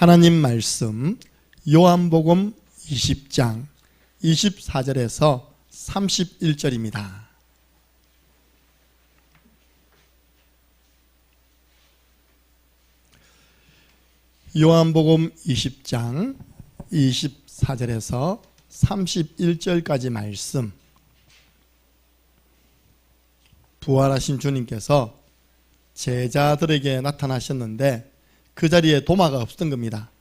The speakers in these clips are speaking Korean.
하나님 말씀 요한복음 20장 24절에서 31절입니다. 요한복음 20장 24절에서 31절까지 말씀, 부활하신 주님께서 제자들에게 나타나셨는데 그 자리에 도마가 없었던 겁니다.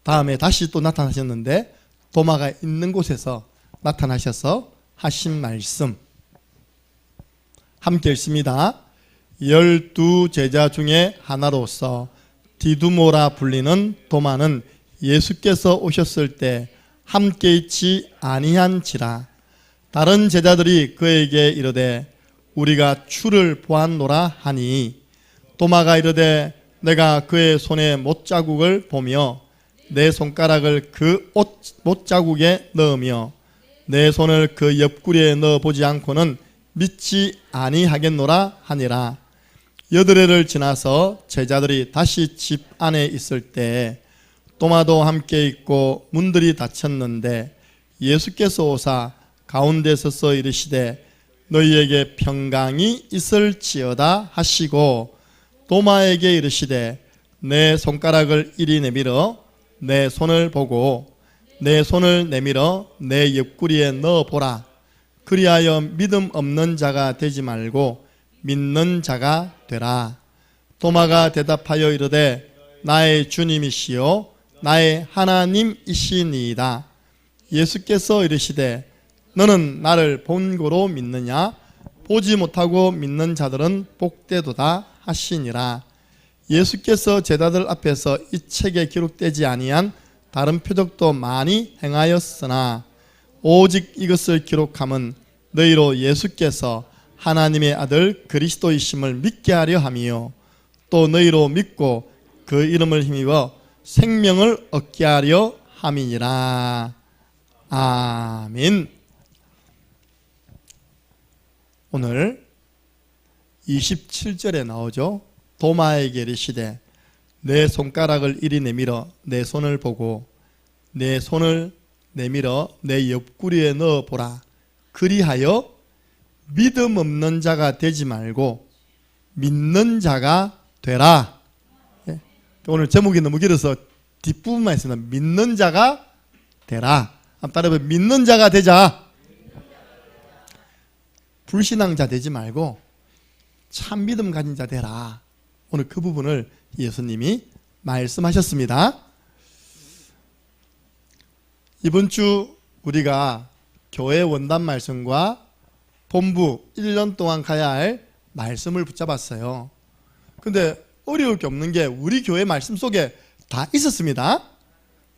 다음에 다시 또 나타나셨는데 도마가 있는 곳에서 나타나셔서 하신 말씀 함께 읽습니다. 12 제자 중에 하나로서 디두모라 불리는 도마는 예수께서 오셨을 때 함께 있지 아니한지라. 다른 제자들이 그에게 이르되 우리가 주를 보았노라 하니 도마가 이르되 내가 그의 손에 못자국을 보며 내 손가락을 그 못자국에 넣으며 내 손을 그 옆구리에 넣어보지 않고는 믿지 아니하겠노라 하니라. 여드레를 지나서 제자들이 다시 집 안에 있을 때 도마도 함께 있고 문들이 닫혔는데 예수께서 오사 가운데 서서 이르시되 너희에게 평강이 있을지어다 하시고 도마에게 이르시되 내 손가락을 이리 내밀어 내 손을 보고 내 손을 내밀어 내 옆구리에 넣어보라. 그리하여 믿음 없는 자가 되지 말고 믿는 자가 되라. 도마가 대답하여 이르되 나의 주님이시요 나의 하나님이시니이다. 예수께서 이르시되 너는 나를 본고로 믿느냐? 보지 못하고 믿는 자들은 복되도다 하시니라. 예수께서 제자들 앞에서 이 책에 기록되지 아니한 다른 표적도 많이 행하였으나 오직 이것을 기록함은 너희로 예수께서 하나님의 아들 그리스도이심을 믿게 하려 함이요 또 너희로 믿고 그 이름을 힘입어 생명을 얻게 하려 함이니라. 아멘. 오늘 27절에 나오죠. 도마에게 이르시되 내 손가락을 이리 내밀어 내 손을 보고 내 손을 내밀어 내 옆구리에 넣어보라. 그리하여 믿음 없는 자가 되지 말고 믿는 자가 되라. 오늘 제목이 너무 길어서 뒷부분만 있습니다. 믿는 자가 되라. 한번 따라해봐. 믿는 자가 되자. 불신앙자 되지 말고 참 믿음 가진 자 되라. 오늘 그 부분을 예수님이 말씀하셨습니다. 이번 주 우리가 교회 원단 말씀과 본부 1년 동안 가야 할 말씀을 붙잡았어요. 근데 어려울 게 없는 게 우리 교회 말씀 속에 다 있었습니다.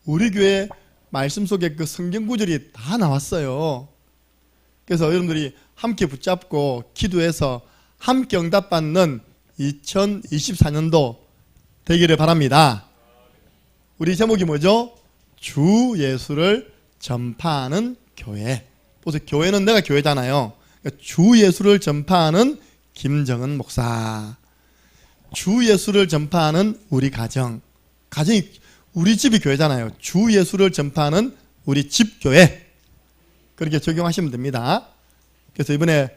우리 교회 말씀 속에 그 성경 구절이 다 나왔어요. 그래서 여러분들이 함께 붙잡고 기도해서 함께 응답받는 2024년도 되기를 바랍니다. 우리 제목이 뭐죠? 주 예수를 전파하는 교회. 보세요. 교회는 내가 교회잖아요. 주 예수를 전파하는 김정은 목사. 주 예수를 전파하는 우리 가정이 우리 집이 교회잖아요. 주 예수를 전파하는 우리 집교회. 그렇게 적용하시면 됩니다. 그래서 이번에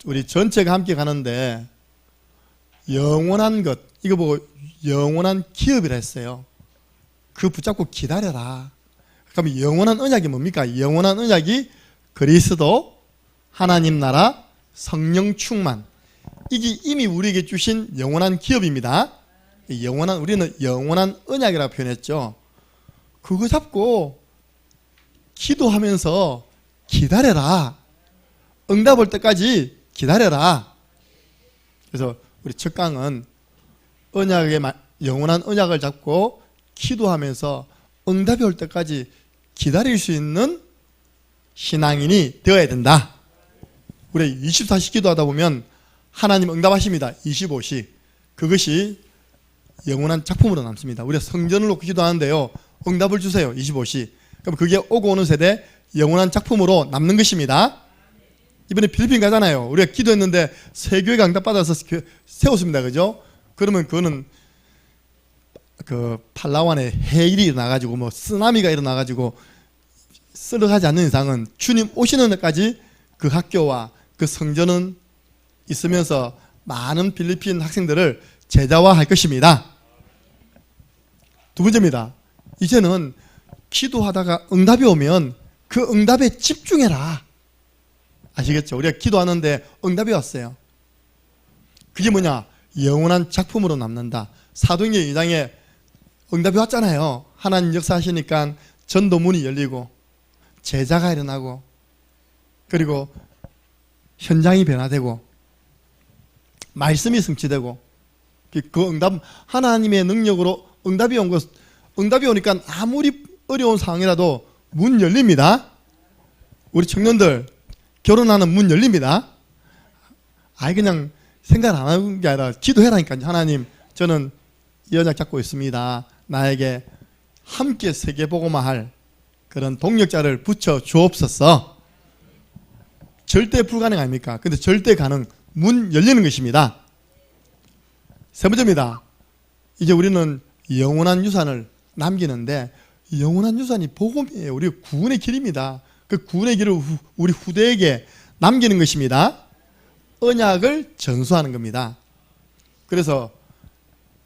우리 전체가 함께 가는데 영원한 것, 이거 보고 영원한 기업이라 했어요. 그거 붙잡고 기다려라. 그럼 영원한 언약이 뭡니까? 영원한 언약이 그리스도, 하나님 나라, 성령 충만. 이게 이미 우리에게 주신 영원한 기업입니다. 우리는 영원한 언약이라고 표현했죠. 그거 잡고 기도하면서 기다려라. 응답 올 때까지 기다려라. 그래서 우리 첫 강은 영원한 언약을 잡고 기도하면서 응답이 올 때까지 기다릴 수 있는 신앙인이 되어야 된다. 우리 24시 기도하다 보면 하나님 응답하십니다. 25시. 그것이 영원한 작품으로 남습니다. 우리가 성전을 놓고 기도하는데요. 응답을 주세요. 25시. 그럼 그게 오고 오는 세대 영원한 작품으로 남는 것입니다. 이번에 필리핀 가잖아요. 우리가 기도했는데 새 교회가 응답받아서 세웠습니다. 그죠? 그러면 그거는 그 팔라완에 해일이 일어나가지고 뭐 쓰나미가 일어나가지고 썰어가지 않는 이상은 주님 오시는 날까지 그 학교와 그 성전은 있으면서 많은 필리핀 학생들을 제자화할 것입니다. 두 번째입니다. 이제는 기도하다가 응답이 오면 그 응답에 집중해라. 아시겠죠? 우리가 기도하는데 응답이 왔어요. 그게 뭐냐? 영원한 작품으로 남는다. 사도행전 2장에 응답이 왔잖아요. 하나님 역사하시니까 전도문이 열리고 제자가 일어나고 그리고 현장이 변화되고 말씀이 성취되고 그 응답 하나님의 능력으로 응답이 온 것 응답이 오니까 아무리 어려운 상황이라도 문 열립니다. 우리 청년들 결혼하는 문 열립니다. 아예 그냥 생각 안 하는 게 아니라 기도해라니까. 하나님 저는 이 언약 잡고 있습니다. 나에게 함께 세계복음화 할 그런 동력자를 붙여 주옵소서. 절대 불가능 아닙니까? 근데 절대 가능. 문 열리는 것입니다. 세 번째입니다. 이제 우리는 영원한 유산을 남기는데 영원한 유산이 복음이에요. 우리 구원의 길입니다. 그 구원의 길을 우리 후대에게 남기는 것입니다. 언약을 전수하는 겁니다. 그래서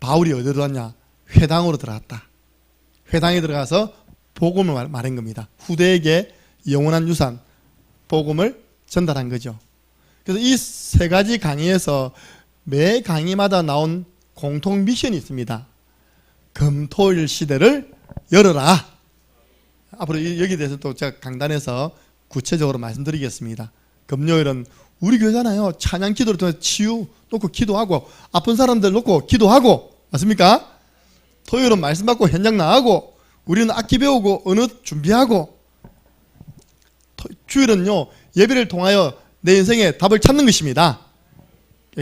바울이 어디로 들어갔냐? 회당으로 들어갔다. 회당에 들어가서 복음을 말한 겁니다. 후대에게 영원한 유산, 복음을 전달한 거죠. 그래서 이 세 가지 강의에서 매 강의마다 나온 공통 미션이 있습니다. 금토일 시대를 열어라. 앞으로 여기에 대해서 또 제가 강단에서 구체적으로 말씀드리겠습니다. 금요일은 우리 교회잖아요. 찬양 기도를 통해서 치유 놓고 기도하고 아픈 사람들 놓고 기도하고 맞습니까? 토요일은 말씀 받고 현장 나가고 우리는 악기 배우고 언어 준비하고 주일은요 예배를 통하여 내 인생의 답을 찾는 것입니다.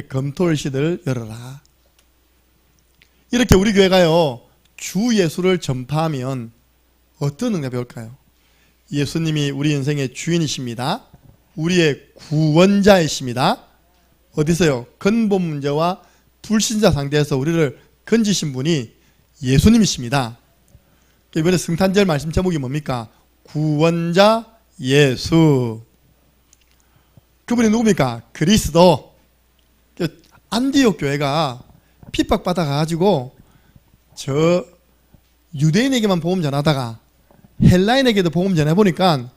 금토일 시대를 열어라. 이렇게 우리 교회가요 주 예수를 전파하면 어떤 응답이 올까요? 예수님이 우리 인생의 주인이십니다. 우리의 구원자이십니다. 어디서요? 근본 문제와 불신자 상대에서 우리를 건지신 분이 예수님이십니다. 이번에 성탄절 말씀 제목이 뭡니까? 구원자 예수. 그분이 누굽니까? 그리스도. 안디옥 교회가 핍박받아가지고 저 유대인에게만 복음 전하다가 헬라인에게도 복음 전해보니까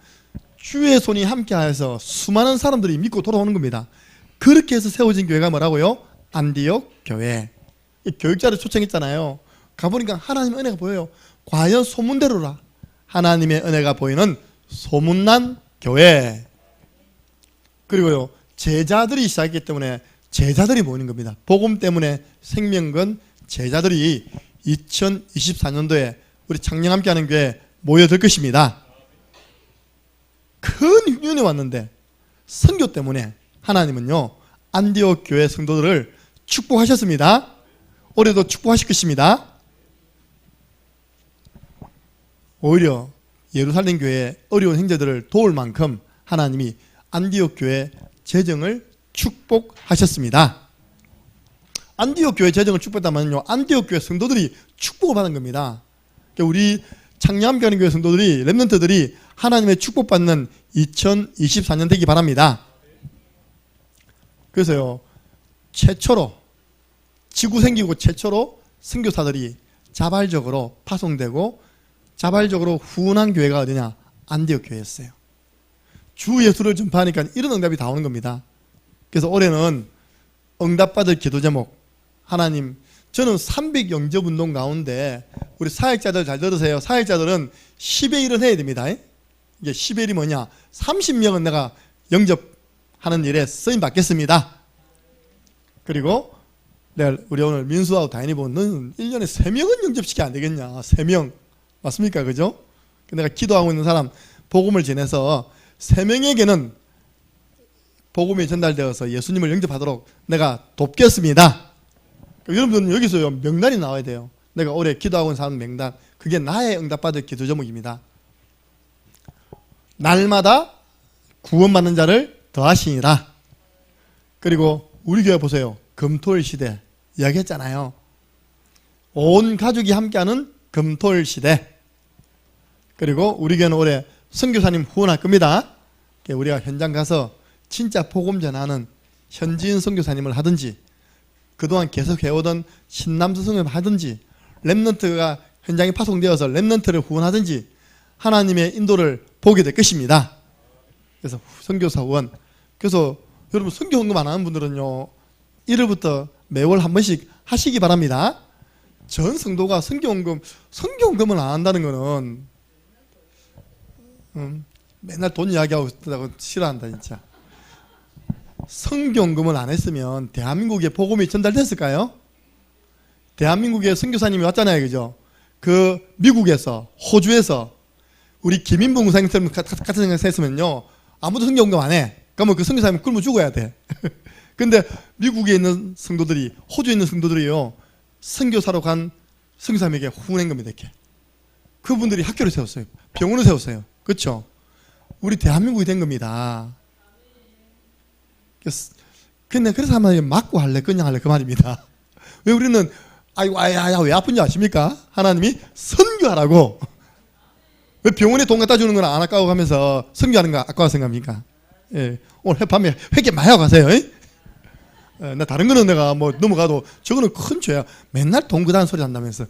주의 손이 함께하여서 수많은 사람들이 믿고 돌아오는 겁니다. 그렇게 해서 세워진 교회가 뭐라고요? 안디옥 교회. 교육자를 초청했잖아요. 가보니까 하나님의 은혜가 보여요. 과연 소문대로라. 하나님의 은혜가 보이는 소문난 교회. 그리고요 제자들이 시작했기 때문에 제자들이 모이는 겁니다. 복음 때문에 생명 건 제자들이 2024년도에 우리 창녕 함께하는 교회에 모여들 것입니다. 큰 흉년이 왔는데 선교 때문에 하나님은요 안디옥 교회 성도들을 축복하셨습니다. 올해도 축복하실 것입니다. 오히려 예루살렘 교회의 어려운 형제들을 도울 만큼 하나님이 안디옥 교회 재정을 축복하셨습니다. 안디옥 교회 재정을 축복했다면요 안디옥 교회 성도들이 축복을 받은 겁니다. 우리 창녕함께하는 교회 성도들이 렘넌트들이 하나님의 축복받는 2024년 되기 바랍니다. 그래서요 최초로 지구 생기고 최초로 선교사들이 자발적으로 파송되고 자발적으로 후원한 교회가 어디냐? 안디옥 교회였어요. 주 예수를 전파하니까 이런 응답이 다 오는 겁니다. 그래서 올해는 응답받을 기도 제목 하나님 저는 300영접운동 가운데 우리 사역자들 잘 들으세요. 사역자들은 10의 1은 해야 됩니다. 이게 10의 1이 뭐냐? 30명은 내가 영접하는 일에 쓰임 받겠습니다. 그리고 내가 우리 오늘 민수하고 다인이 보면 너는 1년에 3명은 영접시키면 안 되겠냐? 3명 맞습니까? 그죠? 내가 기도하고 있는 사람 복음을 전해서 3명에게는 복음이 전달되어서 예수님을 영접하도록 내가 돕겠습니다. 여러분들은 여기서 명단이 나와야 돼요. 내가 올해 기도하고 있는 사람 명단. 그게 나의 응답받을 기도 제목입니다. 날마다 구원받는 자를 더하시니라. 그리고 우리 교회 보세요. 금토일 시대 이야기했잖아요. 온 가족이 함께하는 금토일 시대. 그리고 우리 교회는 올해 선교사님 후원할 겁니다. 우리가 현장 가서 진짜 복음 전하는 현지인 선교사님을 하든지 그동안 계속 해오던 신남수 선교를 하든지 렘넌트가 현장에 파송되어서 렘넌트를 후원하든지 하나님의 인도를 보게 될 것입니다. 그래서 선교사 후원. 그래서 여러분 선교 헌금 안 하는 분들은요 1월부터 매월 한 번씩 하시기 바랍니다. 전 성도가 선교 헌금을 안 한다는 거는 맨날 돈 이야기하고 있다고 싫어한다 진짜. 선교 헌금을 안 했으면 대한민국에 복음이 전달됐을까요? 대한민국에 선교사님이 왔잖아요, 그죠? 그 미국에서 호주에서 우리 김인봉 목사님처럼 같은 생각했으면요 아무도 선교 헌금 안 해. 그러면 그 선교사님은 굶어 죽어야 돼. 근데 미국에 있는 성도들이 호주에 있는 성도들이요 선교사로 간 선교사님에게 후원한 겁니다. 이렇게 그분들이 학교를 세웠어요. 병원을 세웠어요. 그렇죠? 우리 대한민국이 된 겁니다. 근데 그래서 한마디 맞고 할래 그냥 할래 그 말입니다. 왜 우리는 아이고 왜 아픈지 아십니까? 하나님이 선교하라고. 왜 병원에 돈 갖다 주는 건 안 아까워 가면서 선교하는 거 아까워 생각합니까? 예. 오늘 밤에 회개 많이 하고 가세요. 예, 나 다른 거는 내가 뭐 넘어가도 저거는 큰 죄야. 맨날 돈 그다는 소리 한다면서.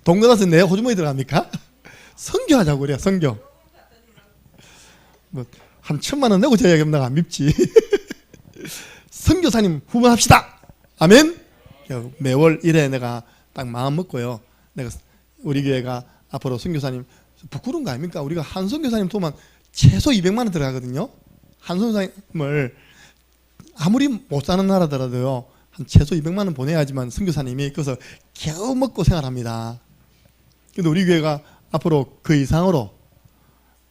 돈 그다서 내 호주머니 들어갑니까? 선교하자고 그래요. 선교. 뭐 한 1,000만 원 내고 저 얘기하면 내가 안 밉지. 선교사님 후원합시다. 아멘. 매월 1회 내가 딱 마음 먹고요. 내가 우리 교회가 앞으로 선교사님 부끄러운 거 아닙니까? 우리가 한 선교사님 도만 최소 200만 원 들어가거든요. 한 선교사님을 아무리 못 사는 나라더라도요 한 최소 200만 원 보내야지만 선교사님이 그래서 겨우 먹고 생활합니다. 근데 우리 교회가 앞으로 그 이상으로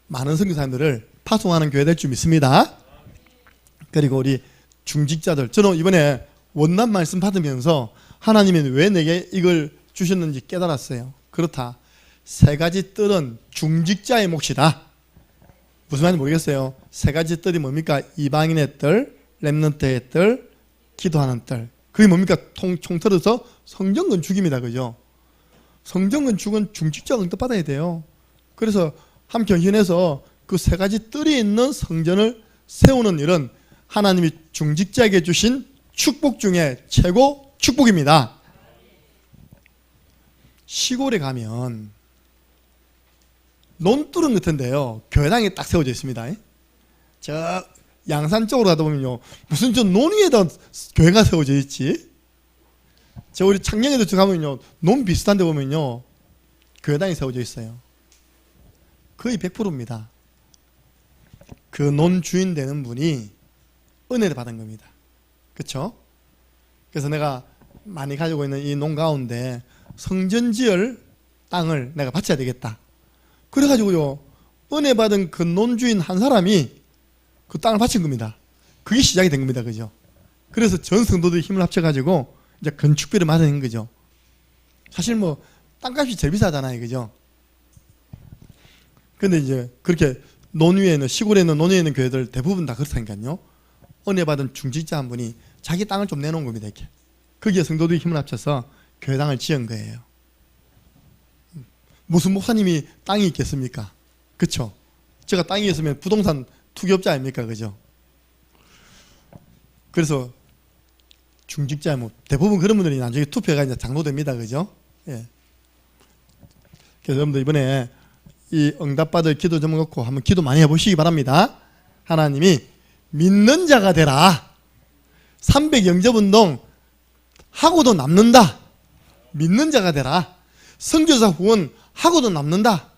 많은 선교사님들을 파송하는 교회 될 줄 믿습니다. 그리고 우리 중직자들, 저는 이번에 원난 말씀 받으면서 하나님이 왜 내게 이걸 주셨는지 깨달았어요. 그렇다. 3가지 뜰은 중직자의 몫이다. 무슨 말인지 모르겠어요. 3가지 뜰이 뭡니까? 이방인의 뜰, 렘넌트의 뜰, 기도하는 뜰. 그게 뭡니까? 총틀어서 성전 건축입니다. 그죠? 성전 건축은 중직자가 응답받아야 돼요. 그래서 함경현에서 그 3가지 뜰이 있는 성전을 세우는 일은 하나님이 중직자에게 주신 축복 중에 최고 축복입니다. 시골에 가면 논두렁 같은데요 교회당이 딱 세워져 있습니다. 저 양산 쪽으로 가다 보면요 무슨 저 논 위에다 교회가 세워져 있지. 저 우리 창녕에도 가면요 논 비슷한 데 보면요 교회당이 세워져 있어요. 거의 100%입니다. 그 논 주인 되는 분이 은혜를 받은 겁니다. 그렇죠? 그래서 내가 많이 가지고 있는 이 논 가운데 성전 지을 땅을 내가 바쳐야 되겠다. 그래가지고요 은혜 받은 그 논 주인 한 사람이 그 땅을 바친 겁니다. 그게 시작이 된 겁니다. 그죠? 그래서 전 성도들이 힘을 합쳐가지고 이제 건축비를 마련한 거죠. 사실 뭐 땅값이 제일 비싸잖아요. 그죠? 근데 이제 그렇게 논 위에 있는 시골에 있는 논 위에 있는 교회들 대부분 다 그렇다니까요. 은혜 받은 중직자 한 분이 자기 땅을 좀 내놓은 겁니다. 이렇게. 거기에 성도들이 힘을 합쳐서 교회당을 지은 거예요. 무슨 목사님이 땅이 있겠습니까? 그쵸? 제가 땅이 있으면 부동산 투기업자 아닙니까? 그죠? 그래서 중직자 뭐 대부분 그런 분들이 나중에 투표가 이제 장로됩니다. 그죠? 예. 그래서 여러분들 이번에 이 응답받을 기도 좀 넣고 한번 기도 많이 해보시기 바랍니다. 하나님이 믿는 자가 되라. 300 영접운동 하고도 남는다. 믿는 자가 되라. 선교사 후원 하고도 남는다.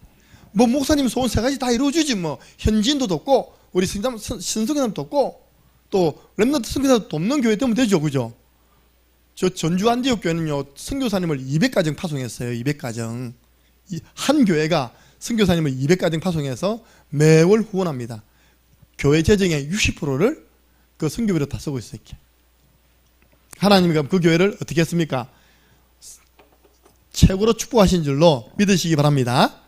뭐 목사님 소원 3가지 다 이루어주지 뭐. 현지인도 돕고 우리 신성교사님도 돕고 또 렘넌트 선교사도 돕는 교회 되면 되죠. 그죠? 저 전주 안디옥 교회는요 선교사님을 200가정 파송했어요. 200가정. 한 교회가 선교사님을 200가정 파송해서 매월 후원합니다. 교회 재정의 60%를 그 선교비로 다 쓰고 있어요. 이렇게. 하나님이 그 교회를 어떻게 했습니까? 최고로 축복하신 줄로 믿으시기 바랍니다.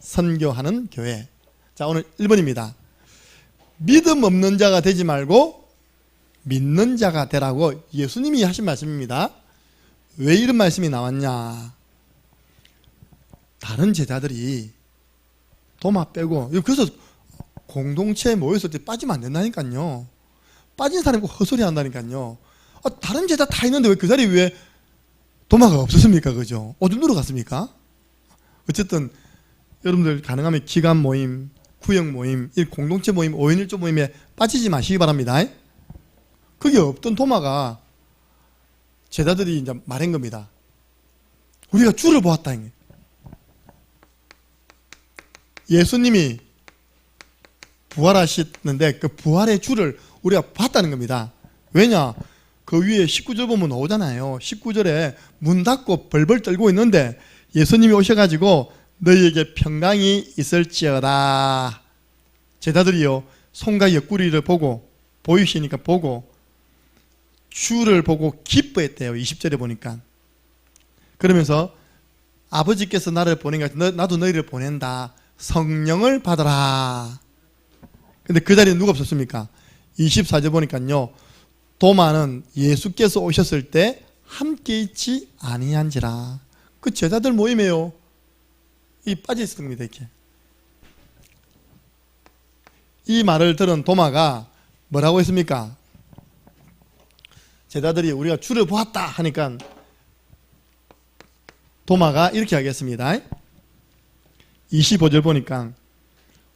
선교하는 교회. 자, 오늘 1번입니다. 믿음 없는 자가 되지 말고 믿는 자가 되라고 예수님이 하신 말씀입니다. 왜 이런 말씀이 나왔냐? 다른 제자들이 도마 빼고, 그래서 공동체에 모였을 때 빠지면 안 된다니까요. 빠진 사람이 꼭 헛소리 한다니까요. 다른 제자 다 있는데 왜 그 자리에 왜 도마가 없었습니까? 그죠? 오줌 누러 갔습니까? 어쨌든 여러분들 가능하면 기관 모임, 구역 모임, 공동체 모임, 5인 1조 모임에 빠지지 마시기 바랍니다. 그게 없던 도마가 제자들이 이제 말한 겁니다. 우리가 주를 보았다. 예수님이 부활하셨는데 그 부활의 주를 우리가 봤다는 겁니다. 왜냐? 그 위에 19절 보면 나오잖아요. 19절에 문 닫고 벌벌 떨고 있는데 예수님이 오셔가지고 너희에게 평강이 있을지어다. 제자들이요, 손과 옆구리를 보고, 보이시니까 보고 주를 보고 기뻐했대요. 20절에 보니까. 그러면서 아버지께서 나를 보내니까 나도 너희를 보낸다. 성령을 받아라. 근데 그 자리에 누가 없었습니까? 24절 보니까요, 도마는 예수께서 오셨을 때 함께 있지 아니한지라. 그 제자들 모임에요, 이 빠져 있었던 겁니다. 이렇게. 이 말을 들은 도마가 뭐라고 했습니까? 제자들이 우리가 주를 보았다 하니까 도마가 이렇게 하겠습니다. 25절 보니까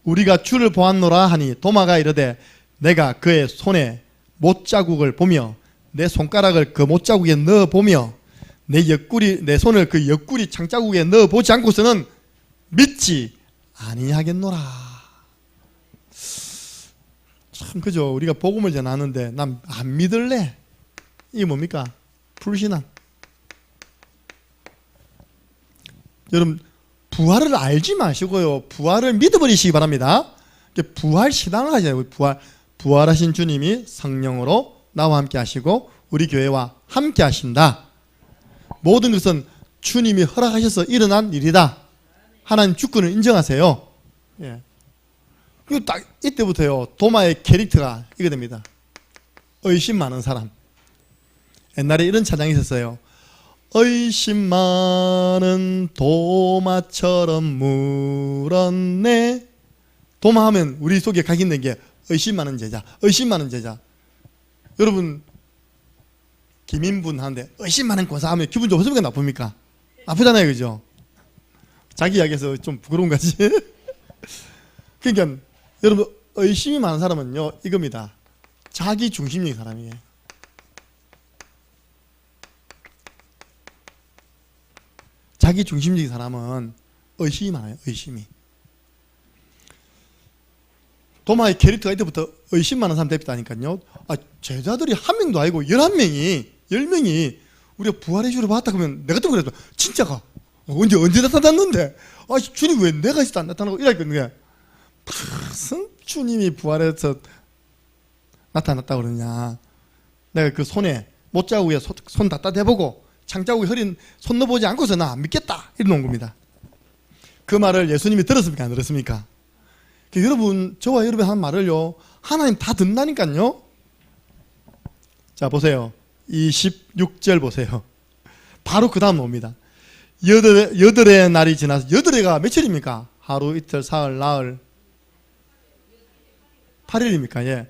우리가 주를 보았노라 하니 도마가 이르되 내가 그의 손에 못자국을 보며 내 손가락을 그 못자국에 넣어 보며 내 손을 그 옆구리 창자국에 넣어 보지 않고서는 믿지 아니하겠노라. 참 그죠? 우리가 복음을 전하는데 난 안 믿을래. 이게 뭡니까? 불신앙. 여러분, 부활을 알지 마시고요, 부활을 믿어버리시기 바랍니다. 부활 신앙을 하셔야 돼요. 부활하신 주님이 성령으로 나와 함께 하시고 우리 교회와 함께 하신다. 모든 것은 주님이 허락하셔서 일어난 일이다. 하나님 주권을 인정하세요. 예. 그리고 딱 이때부터요, 도마의 캐릭터가 이게 됩니다. 의심 많은 사람. 옛날에 이런 찬양이 있었어요. 의심 많은 도마처럼 물었네. 도마하면 우리 속에 각인된 게 의심 많은 제자, 의심 많은 제자. 여러분, 김인분 하는데 의심 많은 권사하면 기분 좋습니까? 나쁩니까? 아프잖아요, 그죠? 자기 이야기에서 좀 부끄러운 거지. 그러니까 여러분, 의심이 많은 사람은요, 이겁니다. 자기 중심적인 사람이에요. 자기 중심적인 사람은 의심이 많아요. 의심이. 도마의 캐릭터가 이때부터 의심 많은 사람 됐다니까요. 제자들이 한 명도 아니고 10명이 우리가 부활의 주를 봤다 그러면 내가 또 그랬어. 진짜가 언제 나타났는데? 주님 왜 내가 있을 때 안 나타나고 이랬거든요. 무슨 주님이 부활해서 나타났다 그러냐. 내가 그 손에 못자국에 손 갖다 대보고 창자국에 흐린 손 넣어보지 않고서 나 안 믿겠다 이러는 겁니다. 그 말을 예수님이 들었습니까? 안 들었습니까? 여러분, 저와 여러분이 한 말을요, 하나님 다 듣는다니까요. 자, 보세요. 26절 보세요. 바로 그 다음 옵니다. 여덟의 날이 지나서, 여덟해가 며칠입니까? 하루, 이틀, 사흘, 나흘, 8일입니까? 예.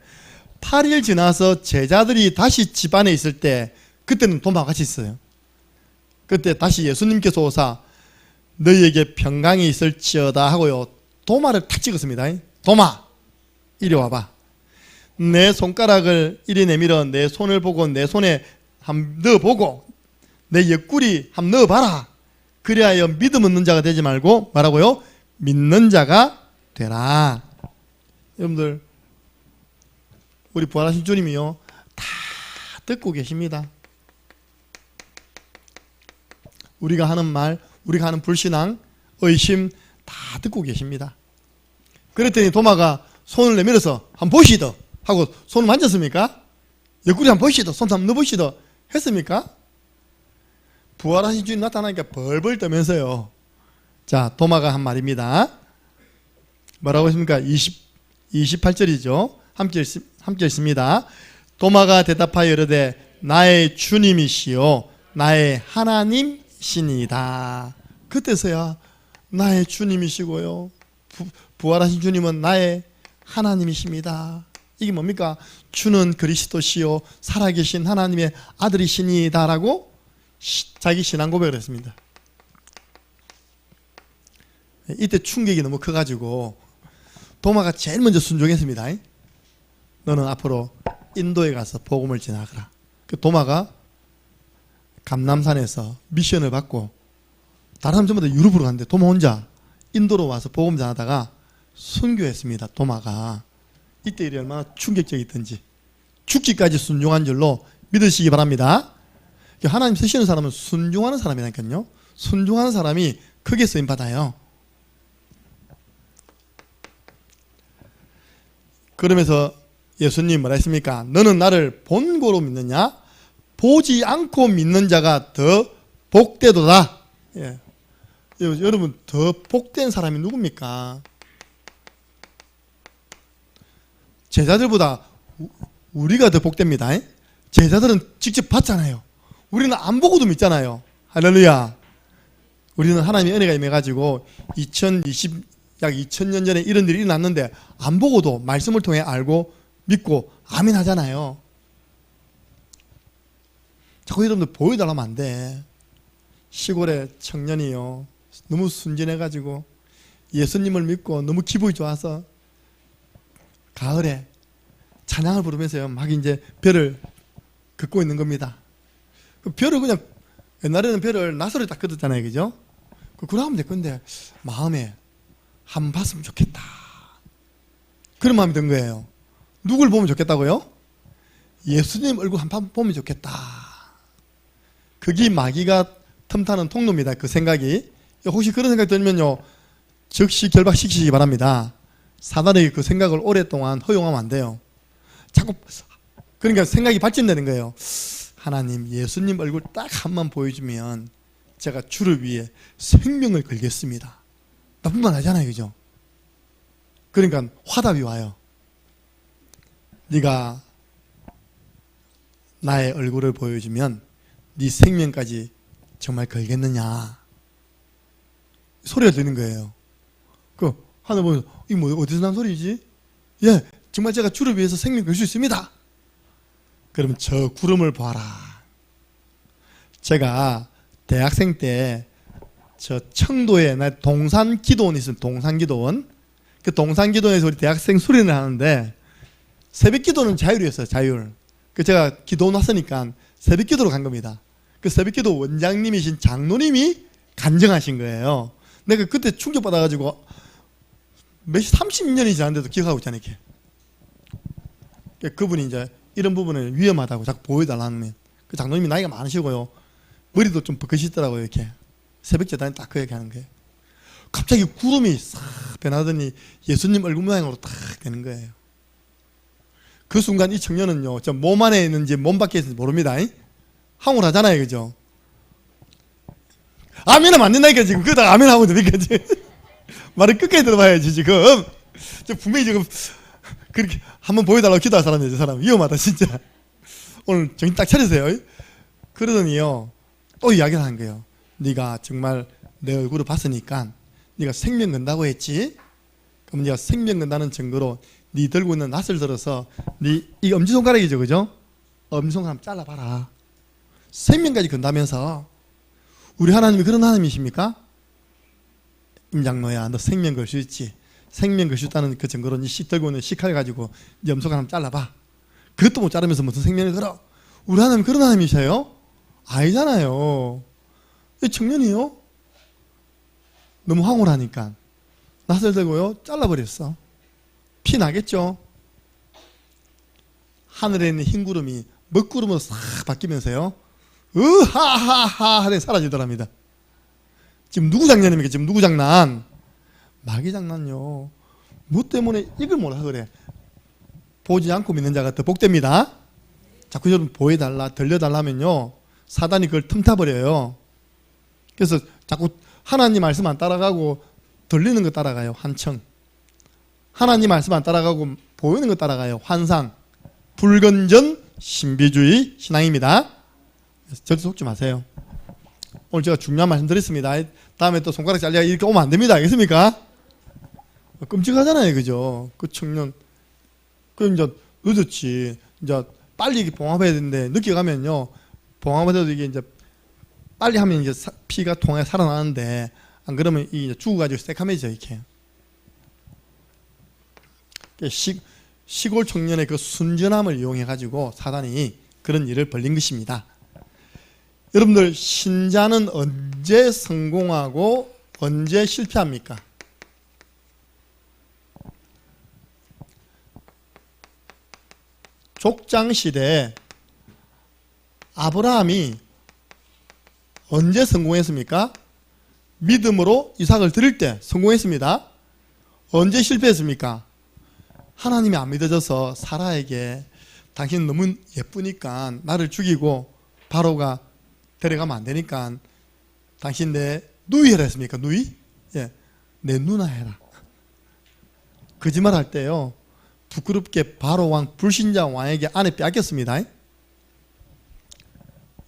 8일 지나서 제자들이 다시 집안에 있을 때, 그때는 도마가 같이 있어요. 그때 다시 예수님께서 오사 너희에게 평강이 있을지어다 하고요, 도마를 탁 찍었습니다. 도마, 이리 와봐. 내 손가락을 이리 내밀어 내 손을 보고 내 손에 한번 넣어보고 내 옆구리 한번 넣어봐라. 그리하여 믿음 없는 자가 되지 말고 뭐라고요? 믿는 자가 되라. 여러분들, 우리 부활하신 주님이요, 다 듣고 계십니다. 우리가 하는 말, 우리가 하는 불신앙, 의심 다 듣고 계십니다. 그랬더니 도마가 손을 내밀어서 한번 보시더 하고 손을 만졌습니까? 옆구리 한번 보시더, 손 한번 넣어보시더 했습니까? 부활하신 주님 나타나니까 벌벌 떠면서요. 자, 도마가 한 말입니다. 뭐라고 했습니까? 28절이죠. 함께 읽습니다. 도마가 대답하여 이르되 나의 주님이시요 나의 하나님이시니이다. 그때서야 나의 주님이시고요, 부활하신 주님은 나의 하나님이십니다. 이게 뭡니까? 주는 그리스도시요 살아계신 하나님의 아들이시니이다 라고 자기 신앙 고백을 했습니다. 이때 충격이 너무 커가지고 도마가 제일 먼저 순종했습니다. 너는 앞으로 인도에 가서 복음을 전하거라. 그 도마가 감남산에서 미션을 받고 다른 사람 전부 다 유럽으로 갔는데 도마 혼자 인도로 와서 복음 전하다가 순교했습니다. 도마가. 이때 일이 얼마나 충격적이었던지 죽기까지 순종한 줄로 믿으시기 바랍니다. 하나님 쓰시는 사람은 순종하는 사람이라니까요. 순종하는 사람이 크게 쓰임받아요. 그러면서 예수님 뭐라 했습니까? 너는 나를 본고로 믿느냐? 보지 않고 믿는 자가 더 복되도다. 예. 여러분, 더 복된 사람이 누굽니까? 제자들보다 우리가 더 복됩니다. 제자들은 직접 봤잖아요. 우리는 안 보고도 믿잖아요. 할렐루야. 우리는 하나님의 은혜가 임해가지고 약 2000년 전에 이런 일이 일어났는데 안 보고도 말씀을 통해 알고 믿고 아멘 하잖아요. 자꾸 여러분들 보여달라면 안 돼. 시골의 청년이요, 너무 순진해가지고 예수님을 믿고 너무 기분이 좋아서 가을에 찬양을 부르면서요 막 이제 별을 긋고 있는 겁니다. 그 별을 그냥, 옛날에는 별을 나사로 딱 긋었잖아요, 그죠? 그러고 하면 될 건데 마음에 한번 봤으면 좋겠다, 그런 마음이 든 거예요. 누굴 보면 좋겠다고요? 예수님 얼굴 한번 보면 좋겠다. 그게 마귀가 틈타는 통로입니다. 그 생각이. 혹시 그런 생각이 들면요, 즉시 결박시키시기 바랍니다. 사단에게 그 생각을 오랫동안 허용하면 안 돼요. 자꾸, 그러니까 생각이 발전되는 거예요. 하나님, 예수님 얼굴 딱 한 번 보여주면 제가 주를 위해 생명을 걸겠습니다. 나쁜 말 하잖아요, 그죠? 그러니까 화답이 와요. 네가 나의 얼굴을 보여주면 네 생명까지 정말 걸겠느냐, 소리가 들리는 거예요. 그 하나 보면 이 뭐 어디서 난 소리지? 예, 정말 제가 주를 위해서 생명 걸 수 있습니다. 그러면 저 구름을 보아라. 제가 대학생 때 저 청도에 동산기도원이 있어요. 동산기도원. 그 동산기도원에서 우리 대학생 수련을 하는데 새벽기도는 자율이었어요. 자율. 그 제가 기도 났으니까 새벽기도로 간 겁니다. 그 새벽기도 원장님이신 장로님이 간증하신 거예요. 내가 그때 충격받아가지고 30년이 지났는데도 기억하고 있잖아요. 이렇게. 그분이 이제 이런 부분은 위험하다고 자꾸 보여달라는, 그 장로님이 나이가 많으시고요, 머리도 좀 붓으시더라고요. 이렇게 새벽 재단에 딱 그 얘기하는 거예요. 갑자기 구름이 싹 변하더니 예수님 얼굴 모양으로 딱 되는 거예요. 그 순간 이 청년은요, 저 몸 안에 있는지 몸 밖에 있는지 모릅니다. 항울 하잖아요, 그죠? 아멘하면 안 된다니까, 지금. 그러다가 아멘 하고 있는데, 말을 끝까지 들어봐야지, 지금. 저 분명히 지금, 그렇게 한번 보여달라고 기도할 사람이에요, 저 사람. 위험하다, 진짜. 오늘 정신 딱 차리세요. 그러더니요, 또 이야기를 하는 거예요. 네가 정말 내 얼굴을 봤으니까 네가 생명 건다고 했지? 그럼 네가 생명 건다는 증거로 네 들고 있는 낫을 들어서 이 엄지손가락이죠, 그죠? 엄지손가락 잘라봐라. 생명까지 건다면서. 우리 하나님이 그런 하나님이십니까? 임장로야, 너 생명 걸 수 있지? 생명 걸 수 있다는 그 증거로 네 들고 있는 식칼 가지고 네 엄지손가락 잘라봐. 그것도 못 자르면서 무슨 생명을 걸어? 우리 하나님 그런 하나님이세요? 아니잖아요. 이 청년이요, 너무 황홀하니까 낫을 들고요 잘라버렸어. 피 나겠죠. 하늘에 있는 흰 구름이 먹구름으로 싹 바뀌면서요, 으하하하 하되 사라지더랍니다. 지금 누구 장난입니까? 지금 누구 장난? 마귀 장난요. 뭐 때문에 이걸 뭐라 그래? 보지 않고 믿는 자가 더 복됩니다. 자꾸 여러분 보여달라, 들려달라면요, 사단이 그걸 틈타버려요. 그래서 자꾸 하나님 말씀 안 따라가고 들리는 거 따라가요. 환청. 하나님 말씀 안 따라가고 보이는 거 따라가요. 환상. 불건전 신비주의 신앙입니다. 절대 속지 마세요. 오늘 제가 중요한 말씀 드렸습니다. 다음에 또 손가락 잘려 이렇게 오면 안 됩니다. 알겠습니까? 끔찍하잖아요. 그죠? 그 청년. 그럼 이제 늦었지. 이제 빨리 봉합해야 되는데 늦게 가면요. 봉합해도 이게 이제 빨리 하면 이제 피가 통해 살아나는데 안 그러면 이제 죽어가지고 새카매져 이렇게. 시골 청년의 그 순전함을 이용해가지고 사단이 그런 일을 벌린 것입니다. 여러분들 신자는 언제 성공하고 언제 실패합니까? 족장시대에 아브라함이 언제 성공했습니까? 믿음으로 이삭을 드릴 때 성공했습니다. 언제 실패했습니까? 하나님이 안 믿어져서 사라에게 당신 너무 예쁘니까 나를 죽이고 바로가 데려가면 안 되니까 당신 내 누이 해라 했습니까? 누이? 예, 내 누나 해라. 거짓말 할 때요 부끄럽게 바로 왕 불신자 왕에게 아내 빼앗겼습니다.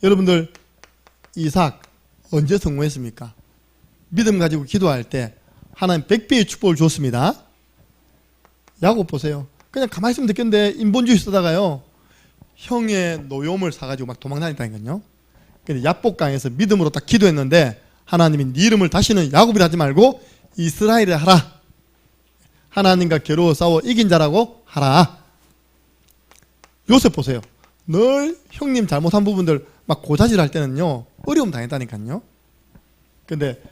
여러분들 이삭 언제 성공했습니까? 믿음 가지고 기도할 때 하나님 100배의 축복을 줬습니다. 야곱 보세요. 그냥 가만히 있으면 됐겠는데 인본주의 쓰다가요 형의 노욤을 사가지고 막 도망다녔다니까요. 근데 야복강에서 믿음으로 딱 기도했는데 하나님이 네 이름을 다시는 야곱이라 하지 말고 이스라엘이라 하라. 하나님과 겨루어 싸워 이긴 자라고 하라. 요셉 보세요. 늘 형님 잘못한 부분들 막 고자질할 때는요 어려움 당했다니까요. 근데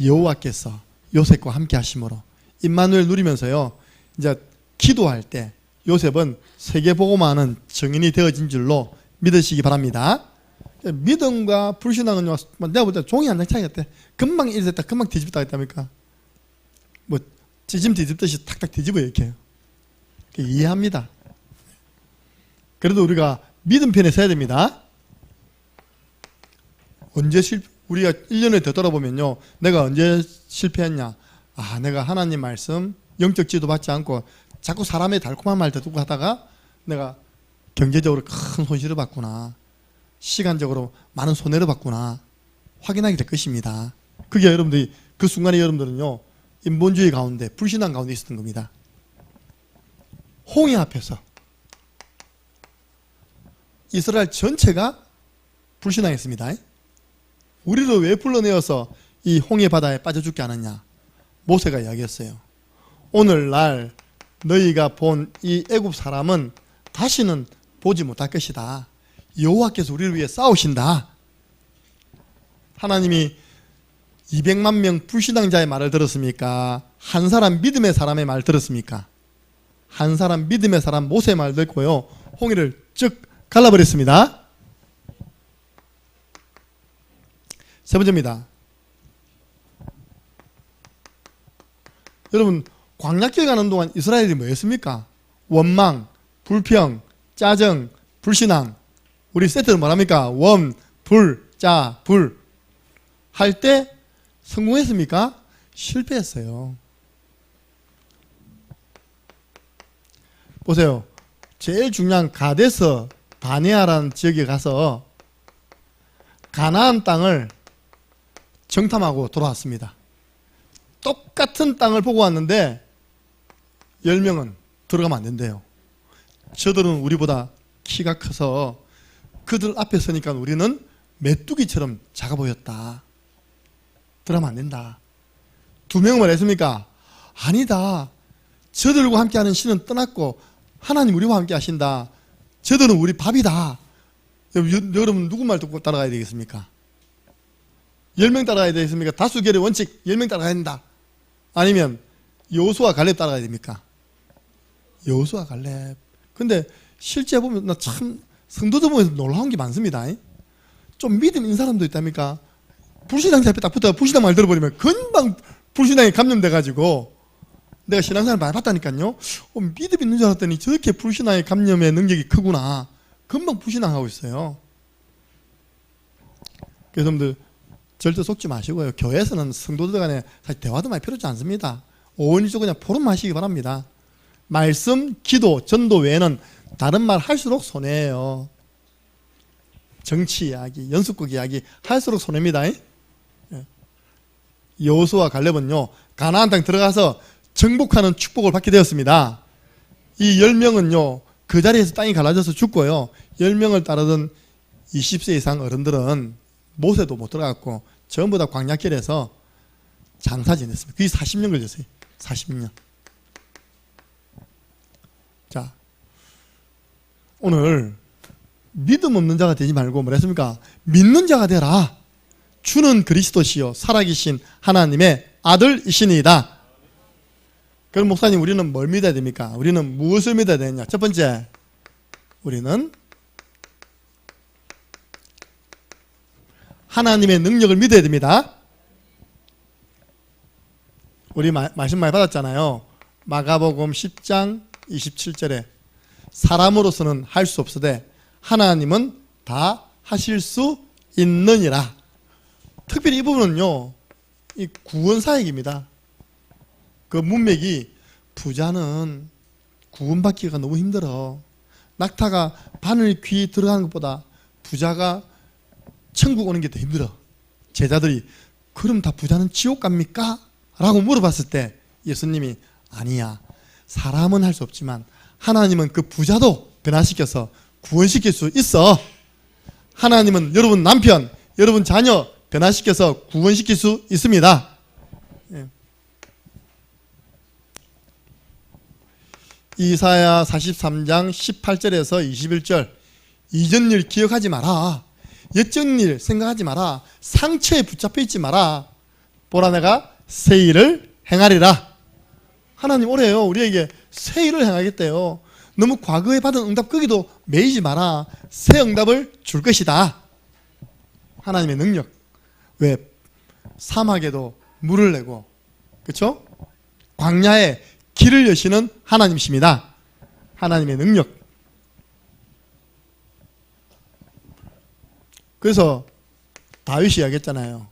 여호와께서 요셉과 함께 하심으로 임마누엘 누리면서요 이제 기도할 때 요셉은 세계복음화하는 증인이 되어진 줄로 믿으시기 바랍니다. 믿음과 불신앙은 내가 볼 때 종이 한 장 차이 같아. 금방 이리 됐다 금방 뒤집었다 했답니까? 뭐 찌짐 뒤집듯이 탁탁 뒤집어요 이렇게. 이해합니다. 그래도 우리가 믿음 편에 서야 됩니다. 언제 우리가 1년을 되돌아보면요 내가 언제 실패했냐. 아 내가 하나님 말씀 영적 지도 받지 않고 자꾸 사람의 달콤한 말 듣고 하다가 내가 경제적으로 큰 손실을 받구나. 시간적으로 많은 손해를 받구나. 확인하게 될 것입니다. 그게 여러분들이 그 순간에 여러분들은요 인본주의 가운데 불신앙 가운데 있었던 겁니다. 홍해 앞에서 이스라엘 전체가 불신앙했습니다. 우리를 왜 불러내어서 이 홍해 바다에 빠져 죽게 하느냐. 모세가 이야기했어요. 오늘날 너희가 본 이 애굽 사람은 다시는 보지 못할 것이다. 여호와께서 우리를 위해 싸우신다. 하나님이 200만 명 불신앙자의 말을 들었습니까? 한 사람 믿음의 사람의 말 들었습니까? 한 사람 믿음의 사람 모세의 말 듣고요 홍해를 쭉 갈라버렸습니다. 세 번째입니다. 여러분 광야길 가는 동안 이스라엘이 뭐였습니까? 원망, 불평, 짜증, 불신앙. 우리 세트는 뭐랍니까? 원, 불, 짜, 불. 할 때 성공했습니까? 실패했어요. 보세요. 제일 중요한 가데스 바네아라는 지역에 가서 가나안 땅을 정탐하고 돌아왔습니다. 똑같은 땅을 보고 왔는데 10명은 들어가면 안 된대요. 저들은 우리보다 키가 커서 그들 앞에 서니까 우리는 메뚜기처럼 작아 보였다. 들어가면 안 된다. 2명은 뭐랬습니까? 아니다. 저들과 함께하는 신은 떠났고 하나님 우리와 함께 하신다. 저들은 우리 밥이다. 여러분 누구 말 듣고 따라가야 되겠습니까? 10명 따라가야 되겠습니까? 다수결의 원칙 10명 따라가야 된다. 아니면 여호수아 갈렙 따라가야 됩니까? 여호수아 갈렙. 근데 실제 보면 나 참 성도들 보면서 놀라운 게 많습니다. 좀 믿음 있는 사람도 있답니까? 불신앙자 앞에 딱 붙어 불신앙 말 들어버리면 금방 불신앙에 감염돼가지고 내가 신앙생활 많이 봤다니까요. 믿음 있는 줄 알았더니 저렇게 불신앙의 감염의 능력이 크구나. 금방 불신앙하고 있어요. 그래서 여러분들 절대 속지 마시고요. 교회에서는 성도들 간에 사실 대화도 많이 필요하지 않습니다. 오은일조 그냥 포럼 하시기 바랍니다. 말씀, 기도, 전도 외에는 다른 말 할수록 손해예요. 정치 이야기, 연수국 이야기 할수록 손해입니다. 여호수아와 갈렙은요, 가나안 땅 들어가서 정복하는 축복을 받게 되었습니다. 이 10명은요 그 자리에서 땅이 갈라져서 죽고요, 10명을 따르던 20세 이상 어른들은 못에도 못 들어갔고 전부 다 광야길에서 장사 지냈습니다. 그게 40년 걸렸어요. 40년. 자, 오늘 믿음 없는 자가 되지 말고 뭐라 했습니까? 믿는 자가 되라. 주는 그리스도시요 살아계신 하나님의 아들이시니이다. 그럼 목사님, 우리는 뭘 믿어야 됩니까? 우리는 무엇을 믿어야 되느냐? 첫 번째, 우리는 하나님의 능력을 믿어야 됩니다. 우리 말씀 많이 받았잖아요. 마가복음 10장 27절에 사람으로서는 할 수 없으되 하나님은 다 하실 수 있느니라. 특별히 이 부분은요, 이 구원사역입니다. 그 문맥이 부자는 구원받기가 너무 힘들어. 낙타가 바늘 귀 들어가는 것보다 부자가 천국 오는 게 더 힘들어. 제자들이 그럼 다 부자는 지옥 갑니까? 라고 물어봤을 때 예수님이 아니야. 사람은 할 수 없지만 하나님은 그 부자도 변화시켜서 구원시킬 수 있어. 하나님은 여러분 남편, 여러분 자녀 변화시켜서 구원시킬 수 있습니다. 예. 이사야 43장 18절에서 21절, 이전 일 기억하지 마라. 옛전 일 생각하지 마라. 상처에 붙잡혀 있지 마라. 보라, 내가 새 일을 행하리라. 하나님 올해요 우리에게 새 일을 행하겠대요. 너무 과거에 받은 응답 거기도 매이지 마라. 새 응답을 줄 것이다. 하나님의 능력. 왜? 사막에도 물을 내고, 그렇죠? 광야에 길을 여시는 하나님이십니다. 하나님의 능력. 그래서 다윗이 이야기했잖아요.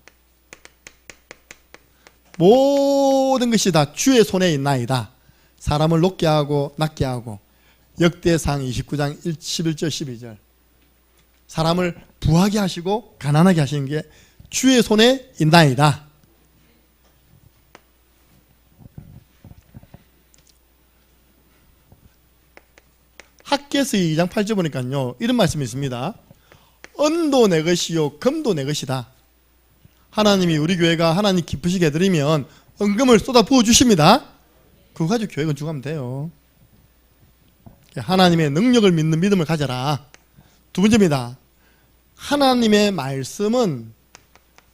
모든 것이 다 주의 손에 있나이다. 사람을 높게 하고 낮게 하고. 역대상 29장 11절 12절. 사람을 부하게 하시고 가난하게 하시는 게 주의 손에 있나이다. 학개서 2장 8절 보니까요, 이런 말씀이 있습니다. 은도 내 것이요 금도 내 것이다. 하나님이 우리 교회가 하나님 기쁘시게 해드리면 은금을 쏟아 부어 주십니다. 그거 가지고 교회 건축하면 돼요. 하나님의 능력을 믿는 믿음을 가져라. 두 번째입니다. 하나님의 말씀은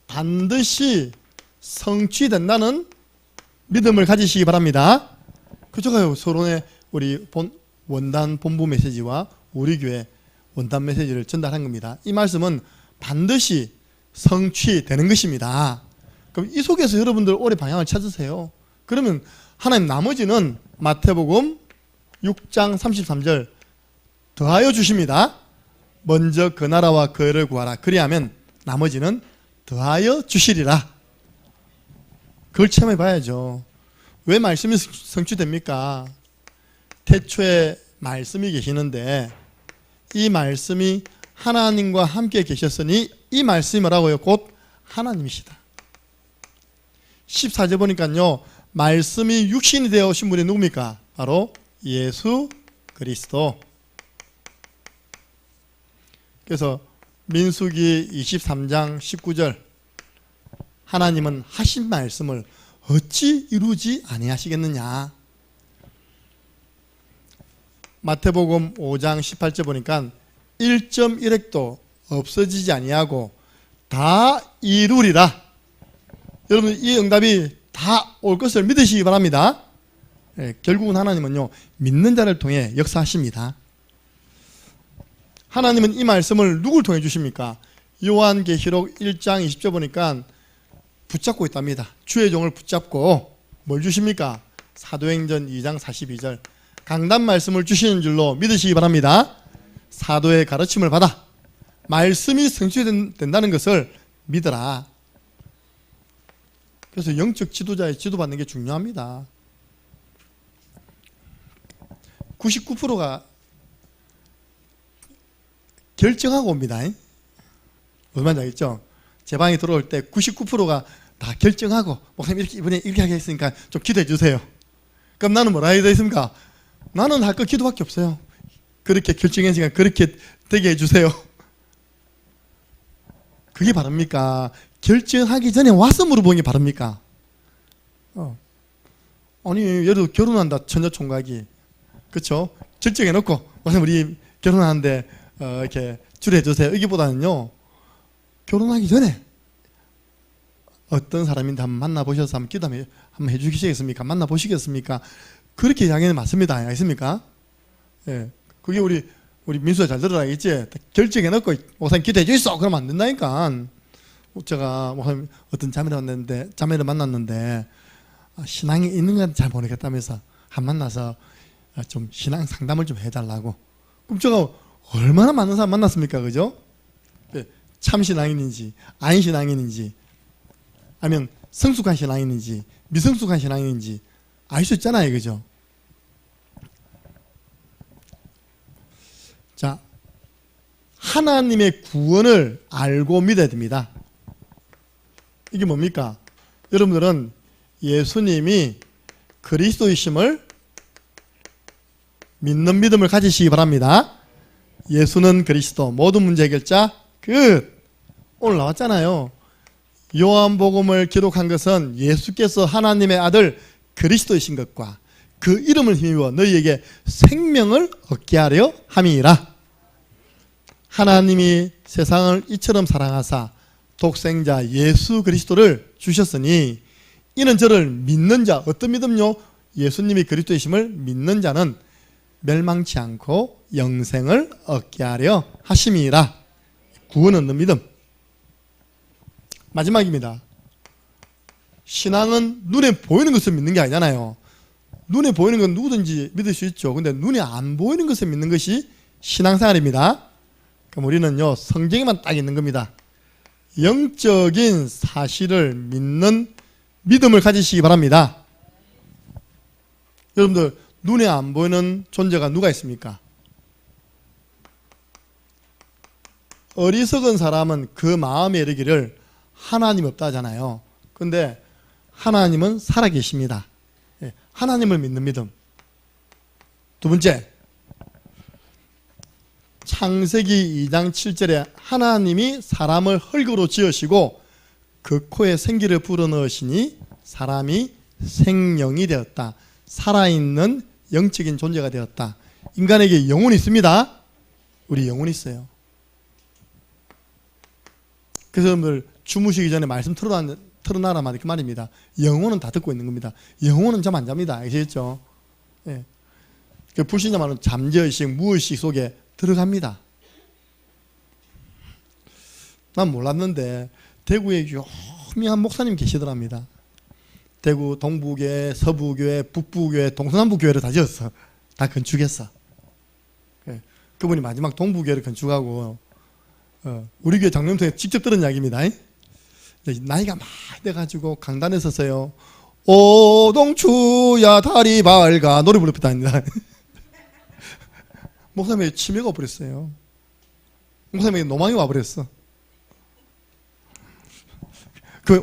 반드시 성취된다는 믿음을 가지시기 바랍니다. 그저가요 서론에 우리 원단 본부 메시지와 우리 교회 원단 메시지를 전달한 겁니다. 이 말씀은 반드시 성취되는 것입니다. 그럼 이 속에서 여러분들 올해 방향을 찾으세요. 그러면 하나님 나머지는 마태복음 6장 33절 더하여 주십니다. 먼저 그 나라와 그 의를 구하라. 그리하면 나머지는 더하여 주시리라. 그걸 체험해 봐야죠. 왜 말씀이 성취됩니까? 태초에 말씀이 계시는데 이 말씀이 하나님과 함께 계셨으니 이 말씀이 뭐라고요? 곧 하나님이시다. 14절 보니까요, 말씀이 육신이 되어 오신 분이 누굽니까? 바로 예수 그리스도. 그래서 민수기 23장 19절, 하나님은 하신 말씀을 어찌 이루지 아니하시겠느냐. 마태복음 5장 18절 보니까 1.1획도 없어지지 아니하고 다 이루리라. 여러분 이 응답이 다 올 것을 믿으시기 바랍니다. 결국은 하나님은요 믿는 자를 통해 역사하십니다. 하나님은 이 말씀을 누굴 통해 주십니까? 요한계시록 1장 20절 보니까 붙잡고 있답니다. 주의 종을 붙잡고 뭘 주십니까? 사도행전 2장 42절 강단 말씀을 주시는 줄로 믿으시기 바랍니다. 사도의 가르침을 받아 말씀이 성취된다는 것을 믿어라. 그래서 영적 지도자의 지도받는 게 중요합니다. 99%가 결정하고 옵니다. 무슨 말인지 알겠죠? 제 방에 들어올 때 99%가 다 결정하고 목사님 이번에 이렇게 하겠으니까 좀 기도해 주세요. 그럼 나는 뭐라 해야 되겠습니까? 나는 할 거 기도밖에 없어요. 그렇게 결정했으니까 그렇게 되게 해주세요. 그게 바랍니까? 결정하기 전에 와서 물어보는 게 바랍니까? 아니 예를 들어 결혼한다 처녀총각이 그렇죠? 결정해놓고 목사님 우리 결혼하는데 이렇게 주례해주세요. 여기보다는요 결혼하기 전에 어떤 사람인데 한번 만나보셔서 한번 기도 한번 해주시겠습니까? 만나보시겠습니까? 그렇게 이야기는 맞습니다. 알겠습니까? 예. 그게 우리 민수가 잘 들어야겠지? 결정해놓고 목사님 기도해 주있어! 그러면 안 된다니까. 제가 목사님 어떤 자매를 만났는데 신앙이 있는 건 잘 모르겠다면서 한 만나서 좀 신앙 상담을 좀 해달라고. 그럼 제가 얼마나 많은 사람 만났습니까? 그죠? 참 신앙인인지 아닌 신앙인인지 아니면 성숙한 신앙인인지 미성숙한 신앙인인지 알 수 있잖아요. 그죠? 자, 하나님의 구원을 알고 믿어야 됩니다. 이게 뭡니까? 여러분들은 예수님이 그리스도이심을 믿는 믿음을 가지시기 바랍니다. 예수는 그리스도, 모든 문제 해결자 끝. 오늘 나왔잖아요. 요한복음을 기록한 것은 예수께서 하나님의 아들 그리스도이신 것과 그 이름을 힘입어 너희에게 생명을 얻게 하려 함이니라. 하나님이 세상을 이처럼 사랑하사 독생자 예수 그리스도를 주셨으니 이는 저를 믿는 자, 어떤 믿음요? 예수님이 그리스도이심을 믿는 자는 멸망치 않고 영생을 얻게 하려 하심이라. 구원 얻는 믿음. 마지막입니다. 신앙은 눈에 보이는 것을 믿는 게 아니잖아요. 눈에 보이는 건 누구든지 믿을 수 있죠. 근데 눈에 안 보이는 것을 믿는 것이 신앙생활입니다. 그럼 우리는요, 성경에만 딱 있는 겁니다. 영적인 사실을 믿는 믿음을 가지시기 바랍니다. 여러분들, 눈에 안 보이는 존재가 누가 있습니까? 어리석은 사람은 그 마음에 이르기를 하나님 없다 하잖아요. 근데 하나님은 살아계십니다. 하나님을 믿는 믿음. 두 번째, 창세기 2장 7절에 하나님이 사람을 흙으로 지으시고 그 코에 생기를 불어넣으시니 사람이 생명이 되었다. 살아있는 영적인 존재가 되었다. 인간에게 영혼이 있습니다. 우리 영혼이 있어요. 그래서 여러분들 주무시기 전에 말씀 틀어놔라 그 말입니다. 영혼은 다 듣고 있는 겁니다. 영혼은 잠 안 잡니다. 아시겠죠? 예. 그 불신자 말은 잠재의식, 무의식 속에 들어갑니다. 난 몰랐는데 대구에 유명한 목사님 계시더랍니다. 대구 동부교회, 서부교회, 북부교회, 동서남부교회를 다 지었어. 다 건축했어. 예. 그분이 마지막 동부교회를 건축하고 우리 교회 장로님한테 직접 들은 이야기입니다. 나이가 많이 돼가지고 강단에 서서요, 오동추야 다리 밝아 노래 불렀답니다. 목사님에게 치매가 와버렸어요. 목사님에게 노망이 와버렸어.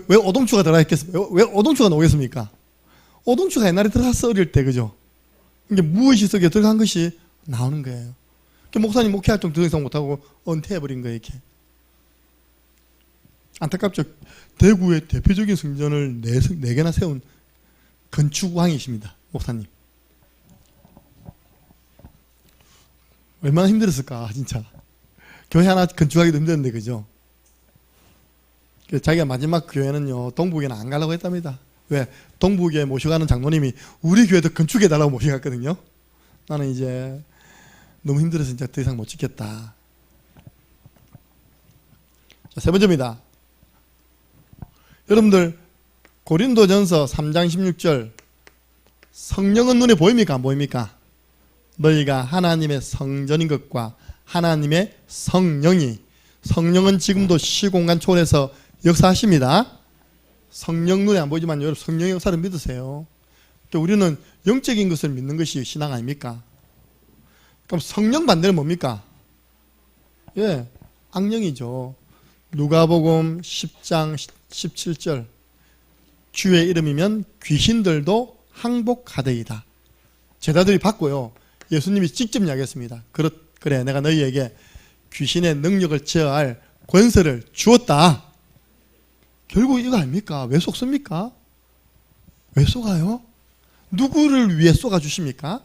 왜 오동추가 들어가 있겠습니까? 왜 오동추가 나오겠습니까? 오동추가 옛날에 들어갔어, 어릴 때, 그죠? 이게 무의식 속에 들어간 것이 나오는 거예요. 목사님 목회 활동 더 이상 못하고 은퇴해버린 거예요, 이렇게. 안타깝죠. 대구의 대표적인 성전을 4개나 세운 건축왕이십니다, 목사님. 얼마나 힘들었을까, 진짜. 교회 하나 건축하기도 힘들었는데, 그죠? 자기가 마지막 교회는요, 동부교회는 안 가려고 했답니다. 왜? 동부교회 모셔가는 장로님이 우리 교회도 건축해달라고 모셔갔거든요. 나는 이제 너무 힘들어서 진짜 더 이상 못 지켰다. 자, 세 번째입니다. 여러분들, 고린도전서 3장 16절, 성령은 눈에 보입니까? 안 보입니까? 너희가 하나님의 성전인 것과 하나님의 성령은 지금도 시공간 초월해서 역사하십니다. 성령 눈에 안 보이지만 여러분 성령의 역사를 믿으세요. 우리는 영적인 것을 믿는 것이 신앙 아닙니까? 그럼 성령 반대는 뭡니까? 예, 악령이죠. 누가복음 10장 17절 주의 이름이면 귀신들도 항복하되이다. 제자들이 받고요. 예수님이 직접 이야기했습니다. 그래 내가 너희에게 귀신의 능력을 제어할 권세를 주었다. 결국 이거 아닙니까? 왜 속습니까? 왜 속아요? 누구를 위해 쏘아주십니까?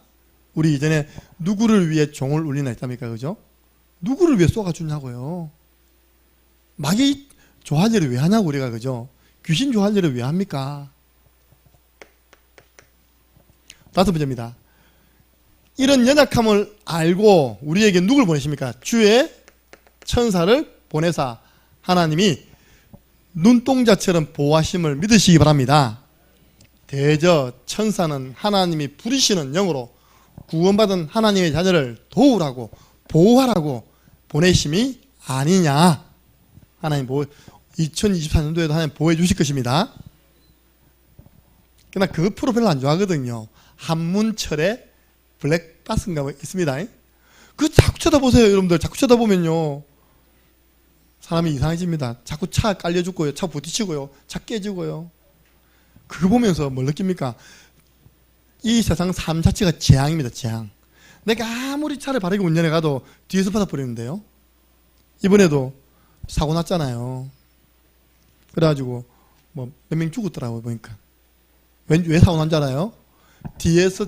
우리 이전에 누구를 위해 종을 울리나 했답니까? 그죠? 누구를 위해 쏘아주냐고요? 마귀 좋아할 일을 왜 하냐고 우리가 그죠? 귀신 좋아할 일을 왜 합니까? 5번째입니다. 이런 연약함을 알고 우리에게 누굴 보내십니까? 주의 천사를 보내사 하나님이 눈동자처럼 보호하심을 믿으시기 바랍니다. 대저 천사는 하나님이 부리시는 영으로 구원받은 하나님의 자녀를 도우라고 보호하라고 보내심이 아니냐. 하나님 2024년도에도 하나님 보호해 주실 것입니다. 그러나 그 프로 별로 안 좋아하거든요. 한문철의 블랙박스인가 뭐 있습니다. 그 자꾸 쳐다보세요 여러분들. 자꾸 쳐다보면요 사람이 이상해집니다. 자꾸 차 깔려 죽고요, 차 부딪히고요, 차 깨지고요. 그거 보면서 뭘 느낍니까? 이 세상 삶 자체가 재앙입니다. 재앙. 내가 아무리 차를 바르게 운전해 가도 뒤에서 받아버리는데요. 이번에도 사고 났잖아요. 그래가지고 뭐 몇 명 죽었더라고요. 보니까 왜 사고 난 줄 알아요? 뒤에서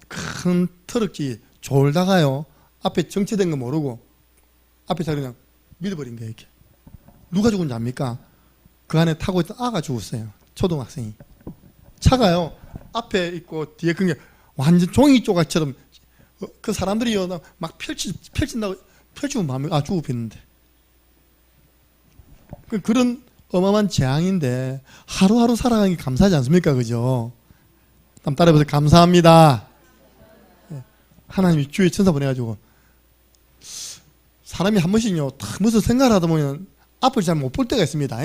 큰 트럭이 졸다가요 앞에 정체된 거 모르고 앞에 차 그냥 밀어버린 거예요. 이렇게. 누가 죽은지 압니까? 그 안에 타고 있던 아가 죽었어요. 초등학생이. 차가요 앞에 있고 뒤에 그게 완전 종이 조각처럼 그 사람들이 막 펼친다고 펼치고 마음이 죽고 빗는데 그런 어마어마한 재앙인데 하루하루 살아가는 게 감사하지 않습니까? 그죠? 한번 따라해보세요. 감사합니다. 하나님이 주의 천사 보내가지고 사람이 한 번씩요 무슨 생각을 하다 보면 앞을 잘 못 볼 때가 있습니다.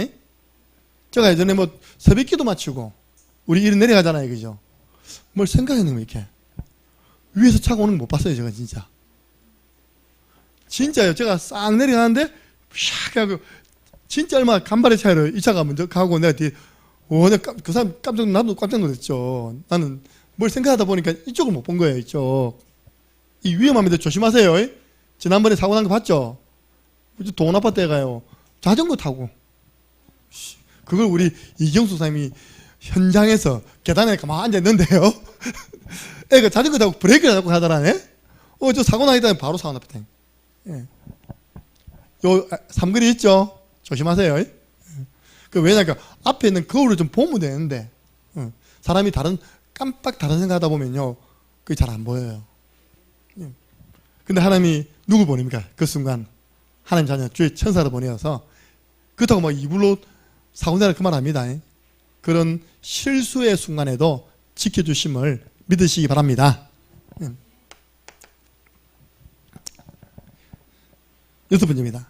제가 예전에 뭐 새벽기도 마치고 우리 이리 내려가잖아요. 그죠? 뭘 생각했는 거 이렇게 위에서 차가 오는 거 못 봤어요. 제가 진짜요. 제가 싹 내려가는데 샥 하고 진짜 얼마 간발의 차이로 이 차가 먼저 가고 내가 뒤에 내가 그 사람 나도 깜짝 놀랐죠. 나는 뭘 생각하다 보니까 이쪽을 못 본 거예요. 이쪽. 이 위험합니다. 조심하세요. 지난번에 사고 난 거 봤죠? 돈 아파트에 가요. 자전거 타고. 그걸 우리 이경수 사님이 현장에서 계단에 가만히 앉아있는데요. 애가 자전거 타고 브레이크를 잡고 가더라네. 저 사고 나기 때문에 바로 사고 났다. 예. 요 삼거리 있죠? 조심하세요. 왜냐니까 앞에 있는 거울을 좀 보면 되는데 사람이 깜빡 다른 생각하다 보면요 그게 잘 안 보여요. 근데 하나님이 누구 보냅니까? 그 순간 하나님 자녀 주의 천사를 보내어서 그렇다고 막 이불로 사고나를 그만합니다. 그런 실수의 순간에도 지켜주심을 믿으시기 바랍니다. 6번째입니다.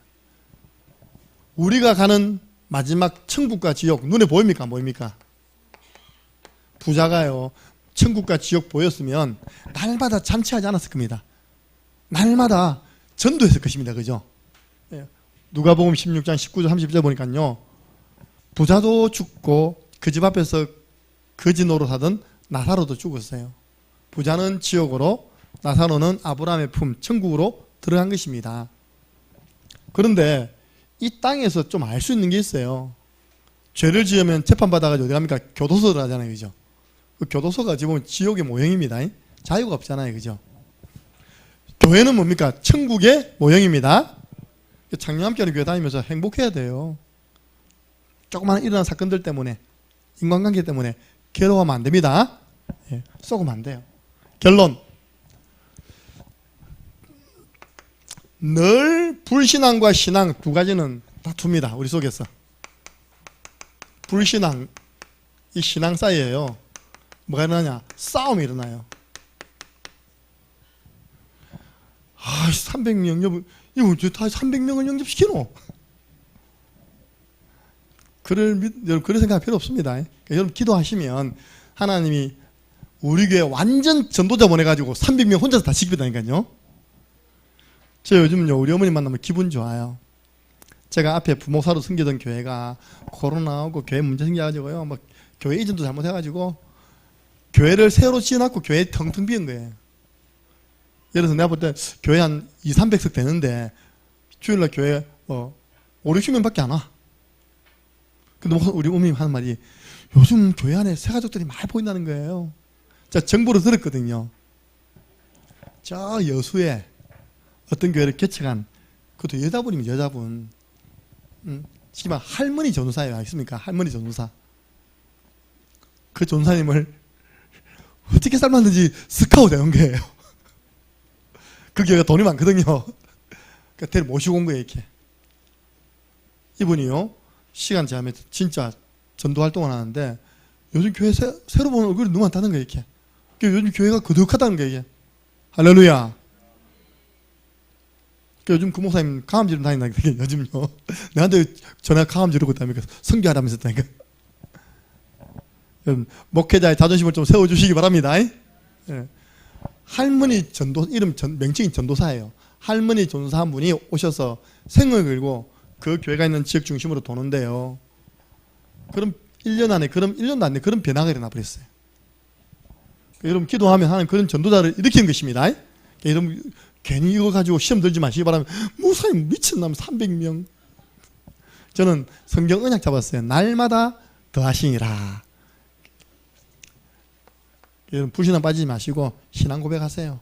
우리가 가는 마지막 천국과 지옥 눈에 보입니까? 안 보입니까? 부자가요 천국과 지옥 보였으면 날마다 잔치하지 않았을 겁니다. 날마다 전도했을 것입니다. 그죠? 누가복음 16장 19절 30절 보니까요 부자도 죽고 그 집 앞에서 거지 노릇하던 나사로도 죽었어요. 부자는 지옥으로 나사로는 아브라함의 품 천국으로 들어간 것입니다. 그런데 이 땅에서 좀 알 수 있는 게 있어요. 죄를 지으면 재판받아가지고 어디 갑니까? 교도소를 하잖아요. 그죠? 그 교도소가 지금 지옥의 모형입니다. 자유가 없잖아요. 그죠? 교회는 뭡니까? 천국의 모형입니다. 창녀함께하는 교회 다니면서 행복해야 돼요. 조그마한 일어난 사건들 때문에 인간관계 때문에 괴로워하면 안 됩니다. 썩으면 안 돼요. 결론 늘 불신앙과 신앙 두 가지는 다툽니다. 우리 속에서 불신앙 이 신앙 사이에요 뭐가 일어나냐? 싸움이 일어나요. 300명 이거 다 300명을 영접시키노? 여러분 그런 생각 필요 없습니다. 그러니까 여러분 기도하시면 하나님이 우리 교회 완전 전도자 보내가지고 300명 혼자서 다 시키다니까요. 저 요즘요 우리 어머니 만나면 기분 좋아요. 제가 앞에 부목사로 섬기던 교회가 코로나 오고 교회 문제 생겨가지고요. 막 교회 이전도 잘못해가지고 교회를 새로 지어놨고 교회 텅텅 비은 거예요. 예를 들어서 내가 볼 때 교회 한 200~300석 되는데 주일날 교회 5~60명밖에 안 와. 근데 우리 어머님 하는 말이 요즘 교회 안에 새가족들이 많이 보인다는 거예요. 제가 정보를 들었거든요. 저 여수에 어떤 교회를 개척한 그것도 여자분이면 여자분. 지금 할머니 전도사예요. 아십니까? 할머니 전도사. 그 전도사님을 어떻게 삶았는지 스카우트 해온 거예요. 그 교회가 돈이 많거든요. 그러니까 데려 모시고 온 거예요. 이렇게. 이분이요. 시간 제하면 진짜 전도 활동을 하는데 요즘 교회 새로 보는 얼굴이 너무 많다는 거예요. 이렇게. 요즘 교회가 거듭하다는 거예요. 이게. 할렐루야. 요즘 그 목사님 강암 지르러 다닌다니까. 요즘요. 내한테 전화 강암 지르고 있다니까. 선교하라면서 했다니까. 목회자의 자존심을 좀 세워주시기 바랍니다. 예. 할머니 전도, 명칭이 전도사예요. 할머니 전도사 한 분이 오셔서 생을 걸고 그 교회가 있는 지역 중심으로 도는데요. 그럼 1년 안에, 1년도 안 돼. 그런 변화가 일어나 버렸어요. 여러분, 기도하면 하는 그런 전도자를 일으키는 것입니다. 여러분, 괜히 이거 가지고 시험 들지 마시기 바랍니다. 목사님 미친놈 300명. 저는 성경 언약 잡았어요. 날마다 더하시니라. 여러분, 불신앙 빠지지 마시고 신앙 고백하세요.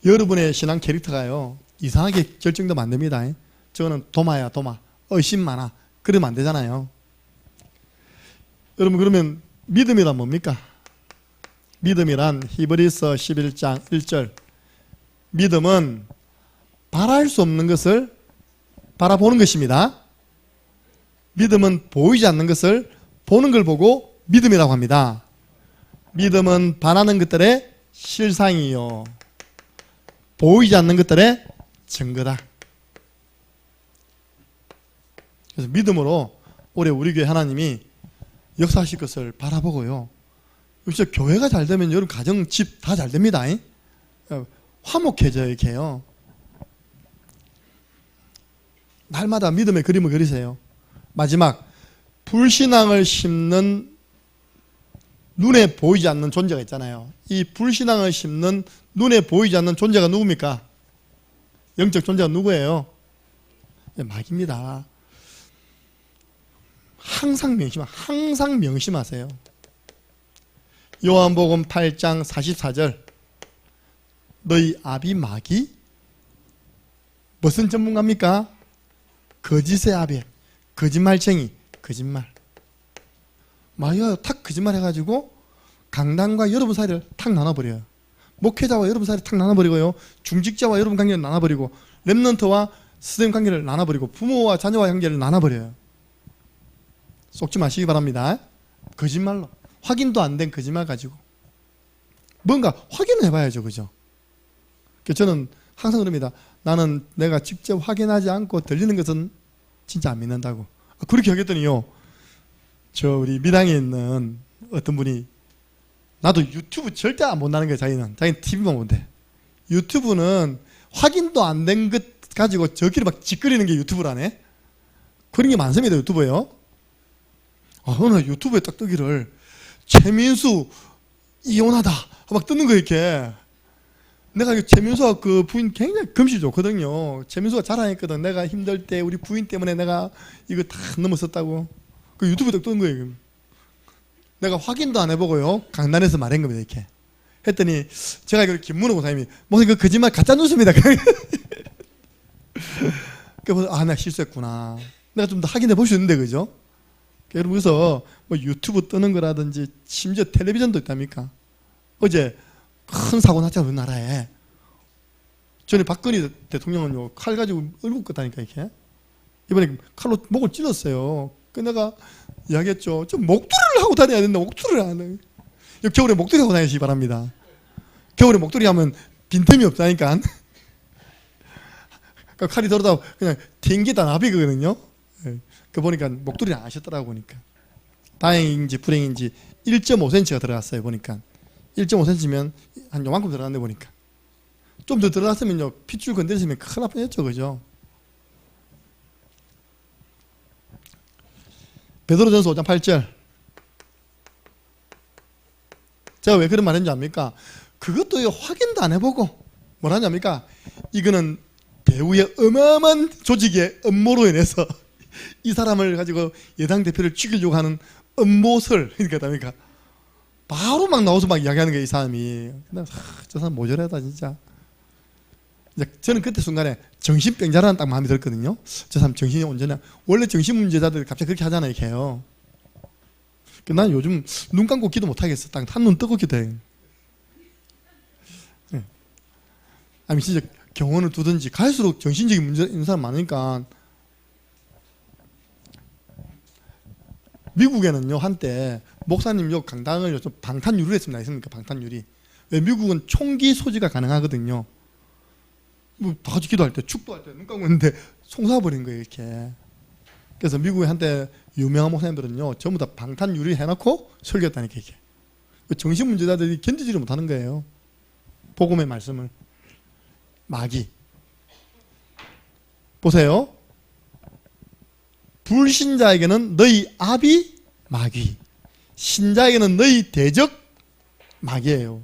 여러분의 신앙 캐릭터가요 이상하게 결정되면 안 됩니다. 저는 도마야 도마, 의심 많아. 그러면 안 되잖아요. 여러분, 그러면 믿음이란 뭡니까? 믿음이란 히브리서 11장 1절. 믿음은 바랄 수 없는 것을 바라보는 것입니다. 믿음은 보이지 않는 것을 보는 걸 보고 믿음이라고 합니다. 믿음은 바라는 것들의 실상이요 보이지 않는 것들의 증거다. 그래서 믿음으로 올해 우리 교회 하나님이 역사하실 것을 바라보고요. 진짜 교회가 잘 되면 여러분 가정, 집 다 잘 됩니다. 화목해져요. 이렇게요. 날마다 믿음의 그림을 그리세요. 마지막, 불신앙을 심는 눈에 보이지 않는 존재가 있잖아요. 이 불신앙을 심는 눈에 보이지 않는 존재가 누굽니까? 영적 존재가 누구예요? 마귀입니다. 항상 명심하세요. 요한복음 8장 44절. 너희 아비 마귀? 무슨 전문가입니까? 거짓의 아비, 거짓말쟁이, 거짓말. 마귀가 탁 거짓말 해가지고 강단과 여러분 사이를 탁 나눠버려요. 목회자와 여러분 사이를 탁 나눠버리고요. 중직자와 여러분 관계를 나눠버리고, 렘넌트와 선생님 관계를 나눠버리고, 부모와 자녀와 관계를 나눠버려요. 속지 마시기 바랍니다. 거짓말로. 확인도 안 된 거짓말 가지고. 뭔가 확인을 해봐야죠. 그죠? 저는 항상 그럽니다. 나는 내가 직접 확인하지 않고 들리는 것은 진짜 안 믿는다고. 그렇게 하겠더니요. 우리 미당에 있는 어떤 분이, 나도 유튜브 절대 안 본다는 거예요. 자기는 TV만 본대. 유튜브는 확인도 안 된 것 가지고 저끼리 막 짓거리는 게 유튜브라네. 그런 게 많습니다. 유튜브에요. 어느 날 유튜브에 딱 뜨기를 최민수 이혼하다 막 뜨는 거. 이렇게 내가 최민수가 그 부인 굉장히 금실 좋거든요. 최민수가 자랑했거든. 내가 힘들 때 우리 부인 때문에 내가 이거 다 넘었었다고. 그 유튜브에 딱 뜨는 거예요. 내가 확인도 안 해보고요, 강단에서 말한 겁니다. 이렇게 했더니 제가 이걸 김문호 목사님이 목사님 그 거짓말 가짜 뉴스입니다. 그래서 나 실수했구나. 내가 좀 더 확인해 볼 수 있는데, 그죠? 여러분, 그래서 뭐 유튜브 뜨는 거라든지 심지어 텔레비전도 있답니까? 어제 큰 사고 났잖아요. 우리나라에. 전에 박근혜 대통령은요, 칼 가지고 얼굴 껐다니까. 이렇게 이번에 칼로 목을 찔렀어요. 그 내가 이야기했죠. 좀 목도리를 하고 다녀야 된다. 목도리를 하는. 겨울에 목도리 하고 다니시기 바랍니다. 겨울에 목도리 하면 빈틈이 없다니까. 칼이 들어다 그냥 튕기다 나비거든요. 그 보니까 목도리를 안 하셨더라고. 보니까 다행인지 불행인지 1.5cm가 들어갔어요. 보니까 1.5cm면 한 요만큼 들어갔네. 보니까 좀 더 들어갔으면요, 핏줄 건드렸으면 큰일 날 뻔했죠. 그죠? 베드로전서 5장 8절. 제가 왜 그런 말 했는지 압니까? 그것도 확인도 안 해보고 뭐라는지 압니까? 이거는 배우의 어마어마한 조직의 음모로 인해서 이 사람을 가지고 여당 대표를 죽이려고 하는 음모설, 그러니까 바로 막 나와서 막 이야기하는 거예요, 이 사람이. 저 사람 모자라다 진짜. 저는 그때 순간에 정신병자라는 딱 마음이 들었거든요. 저 사람 정신이 온전해. 원래 정신문제자들 갑자기 그렇게 하잖아요, 이렇게요. 난 요즘 눈 감고 기도 못 하겠어. 딱 한눈 뜨고 기도해. 아니 진짜 경원을 두든지 갈수록 정신적인 문제 있는 사람 많으니까. 미국에는요 한때 목사님 요 강당을 좀 방탄유리로 했습니다. 있습니까? 방탄유리. 왜 미국은 총기 소지가 가능하거든요. 뭐 다 같이 기도할 때 축도할 때 눈 감고 있는데 총 쏴버린 거예요 이렇게. 그래서 미국에 한때 유명한 목사님들은요 전부 다 방탄유리 해놓고 설교했다니까 이게. 정신문제자들이 견디지를 못하는 거예요. 복음의 말씀을. 마귀. 보세요. 불신자에게는 너희 압이 마귀, 신자에게는 너희 대적 마귀예요.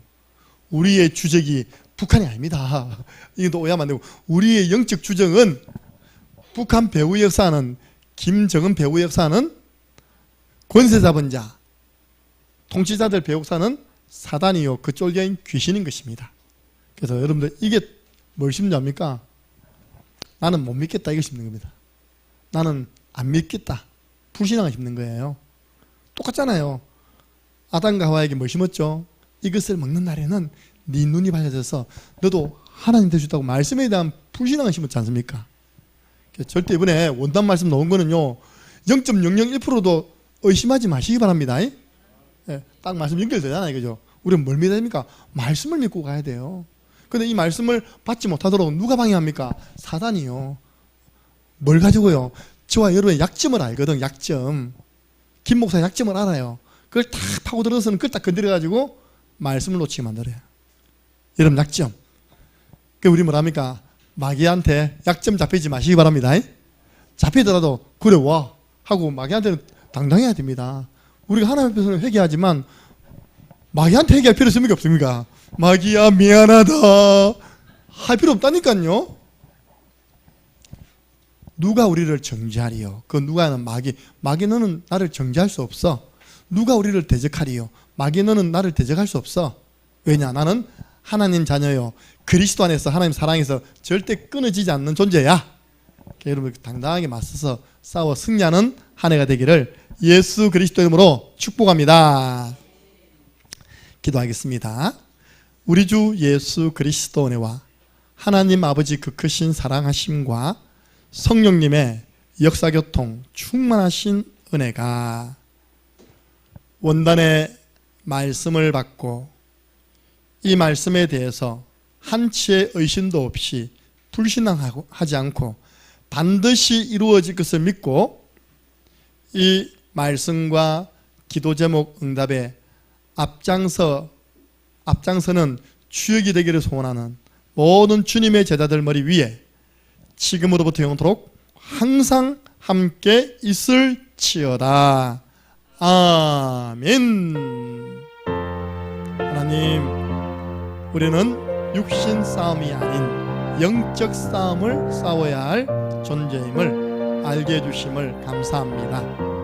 우리의 주적이 북한이 아닙니다. 이것도 오해하면 안 되고, 우리의 영적 주적은 북한 배후의 역사는, 김정은 배후의 역사는 권세 잡은 자, 통치자들 배후 역사는 사단이요 그 쫄겨인 귀신인 것입니다. 그래서 여러분들 이게 뭘 심리합니까? 나는 못 믿겠다 이거 심는 겁니다. 나는 안 믿겠다. 불신앙을 심는 거예요. 똑같잖아요. 아담과 하와에게 뭘 심었죠? 이것을 먹는 날에는 네 눈이 밝아져서 너도 하나님 될 수 있다고 말씀에 대한 불신앙을 심었지 않습니까? 절대 이번에 원단 말씀 나온 거는요 0.001%도 의심하지 마시기 바랍니다. 딱 말씀 연결되잖아요. 그죠? 우리는 뭘 믿어야 됩니까? 말씀을 믿고 가야 돼요. 근데 이 말씀을 받지 못하도록 누가 방해합니까? 사단이요. 뭘 가지고요? 저와 여러분의 약점을 알거든. 약점. 김 목사의 약점을 알아요. 그걸 딱 파고들어서는 그걸 딱 건드려가지고 말씀을 놓치게 만들어요. 여러분 약점. 그 우리 뭐랍니까? 마귀한테 약점 잡히지 마시기 바랍니다. 잡히더라도 그래 와 하고 마귀한테는 당당해야 됩니다. 우리가 하나님 앞에서는 회개하지만 마귀한테 회개할 필요 있습니까? 없습니까? 마귀야 미안하다 할 필요 없다니까요. 누가 우리를 정죄하리요? 그 누가는 마귀. 마귀 너는 나를 정죄할 수 없어. 누가 우리를 대적하리요? 마귀 너는 나를 대적할 수 없어. 왜냐? 나는 하나님 자녀요. 그리스도 안에서 하나님 사랑에서 절대 끊어지지 않는 존재야. 여러분 당당하게 맞서서 싸워 승리하는 한 해가 되기를 예수 그리스도 이름으로 축복합니다. 기도하겠습니다. 우리 주 예수 그리스도 은혜와 하나님 아버지 그 크신 사랑하심과 성령님의 역사교통 충만하신 은혜가 원단의 말씀을 받고 이 말씀에 대해서 한치의 의심도 없이 불신앙하지 않고 반드시 이루어질 것을 믿고 이 말씀과 기도 제목 응답에 앞장서는 주역이 되기를 소원하는 모든 주님의 제자들 머리 위에 지금으로부터 영원토록 항상 함께 있을지어다. 아멘. 하나님, 우리는 육신 싸움이 아닌 영적 싸움을 싸워야 할 존재임을 알게 해주심을 감사합니다.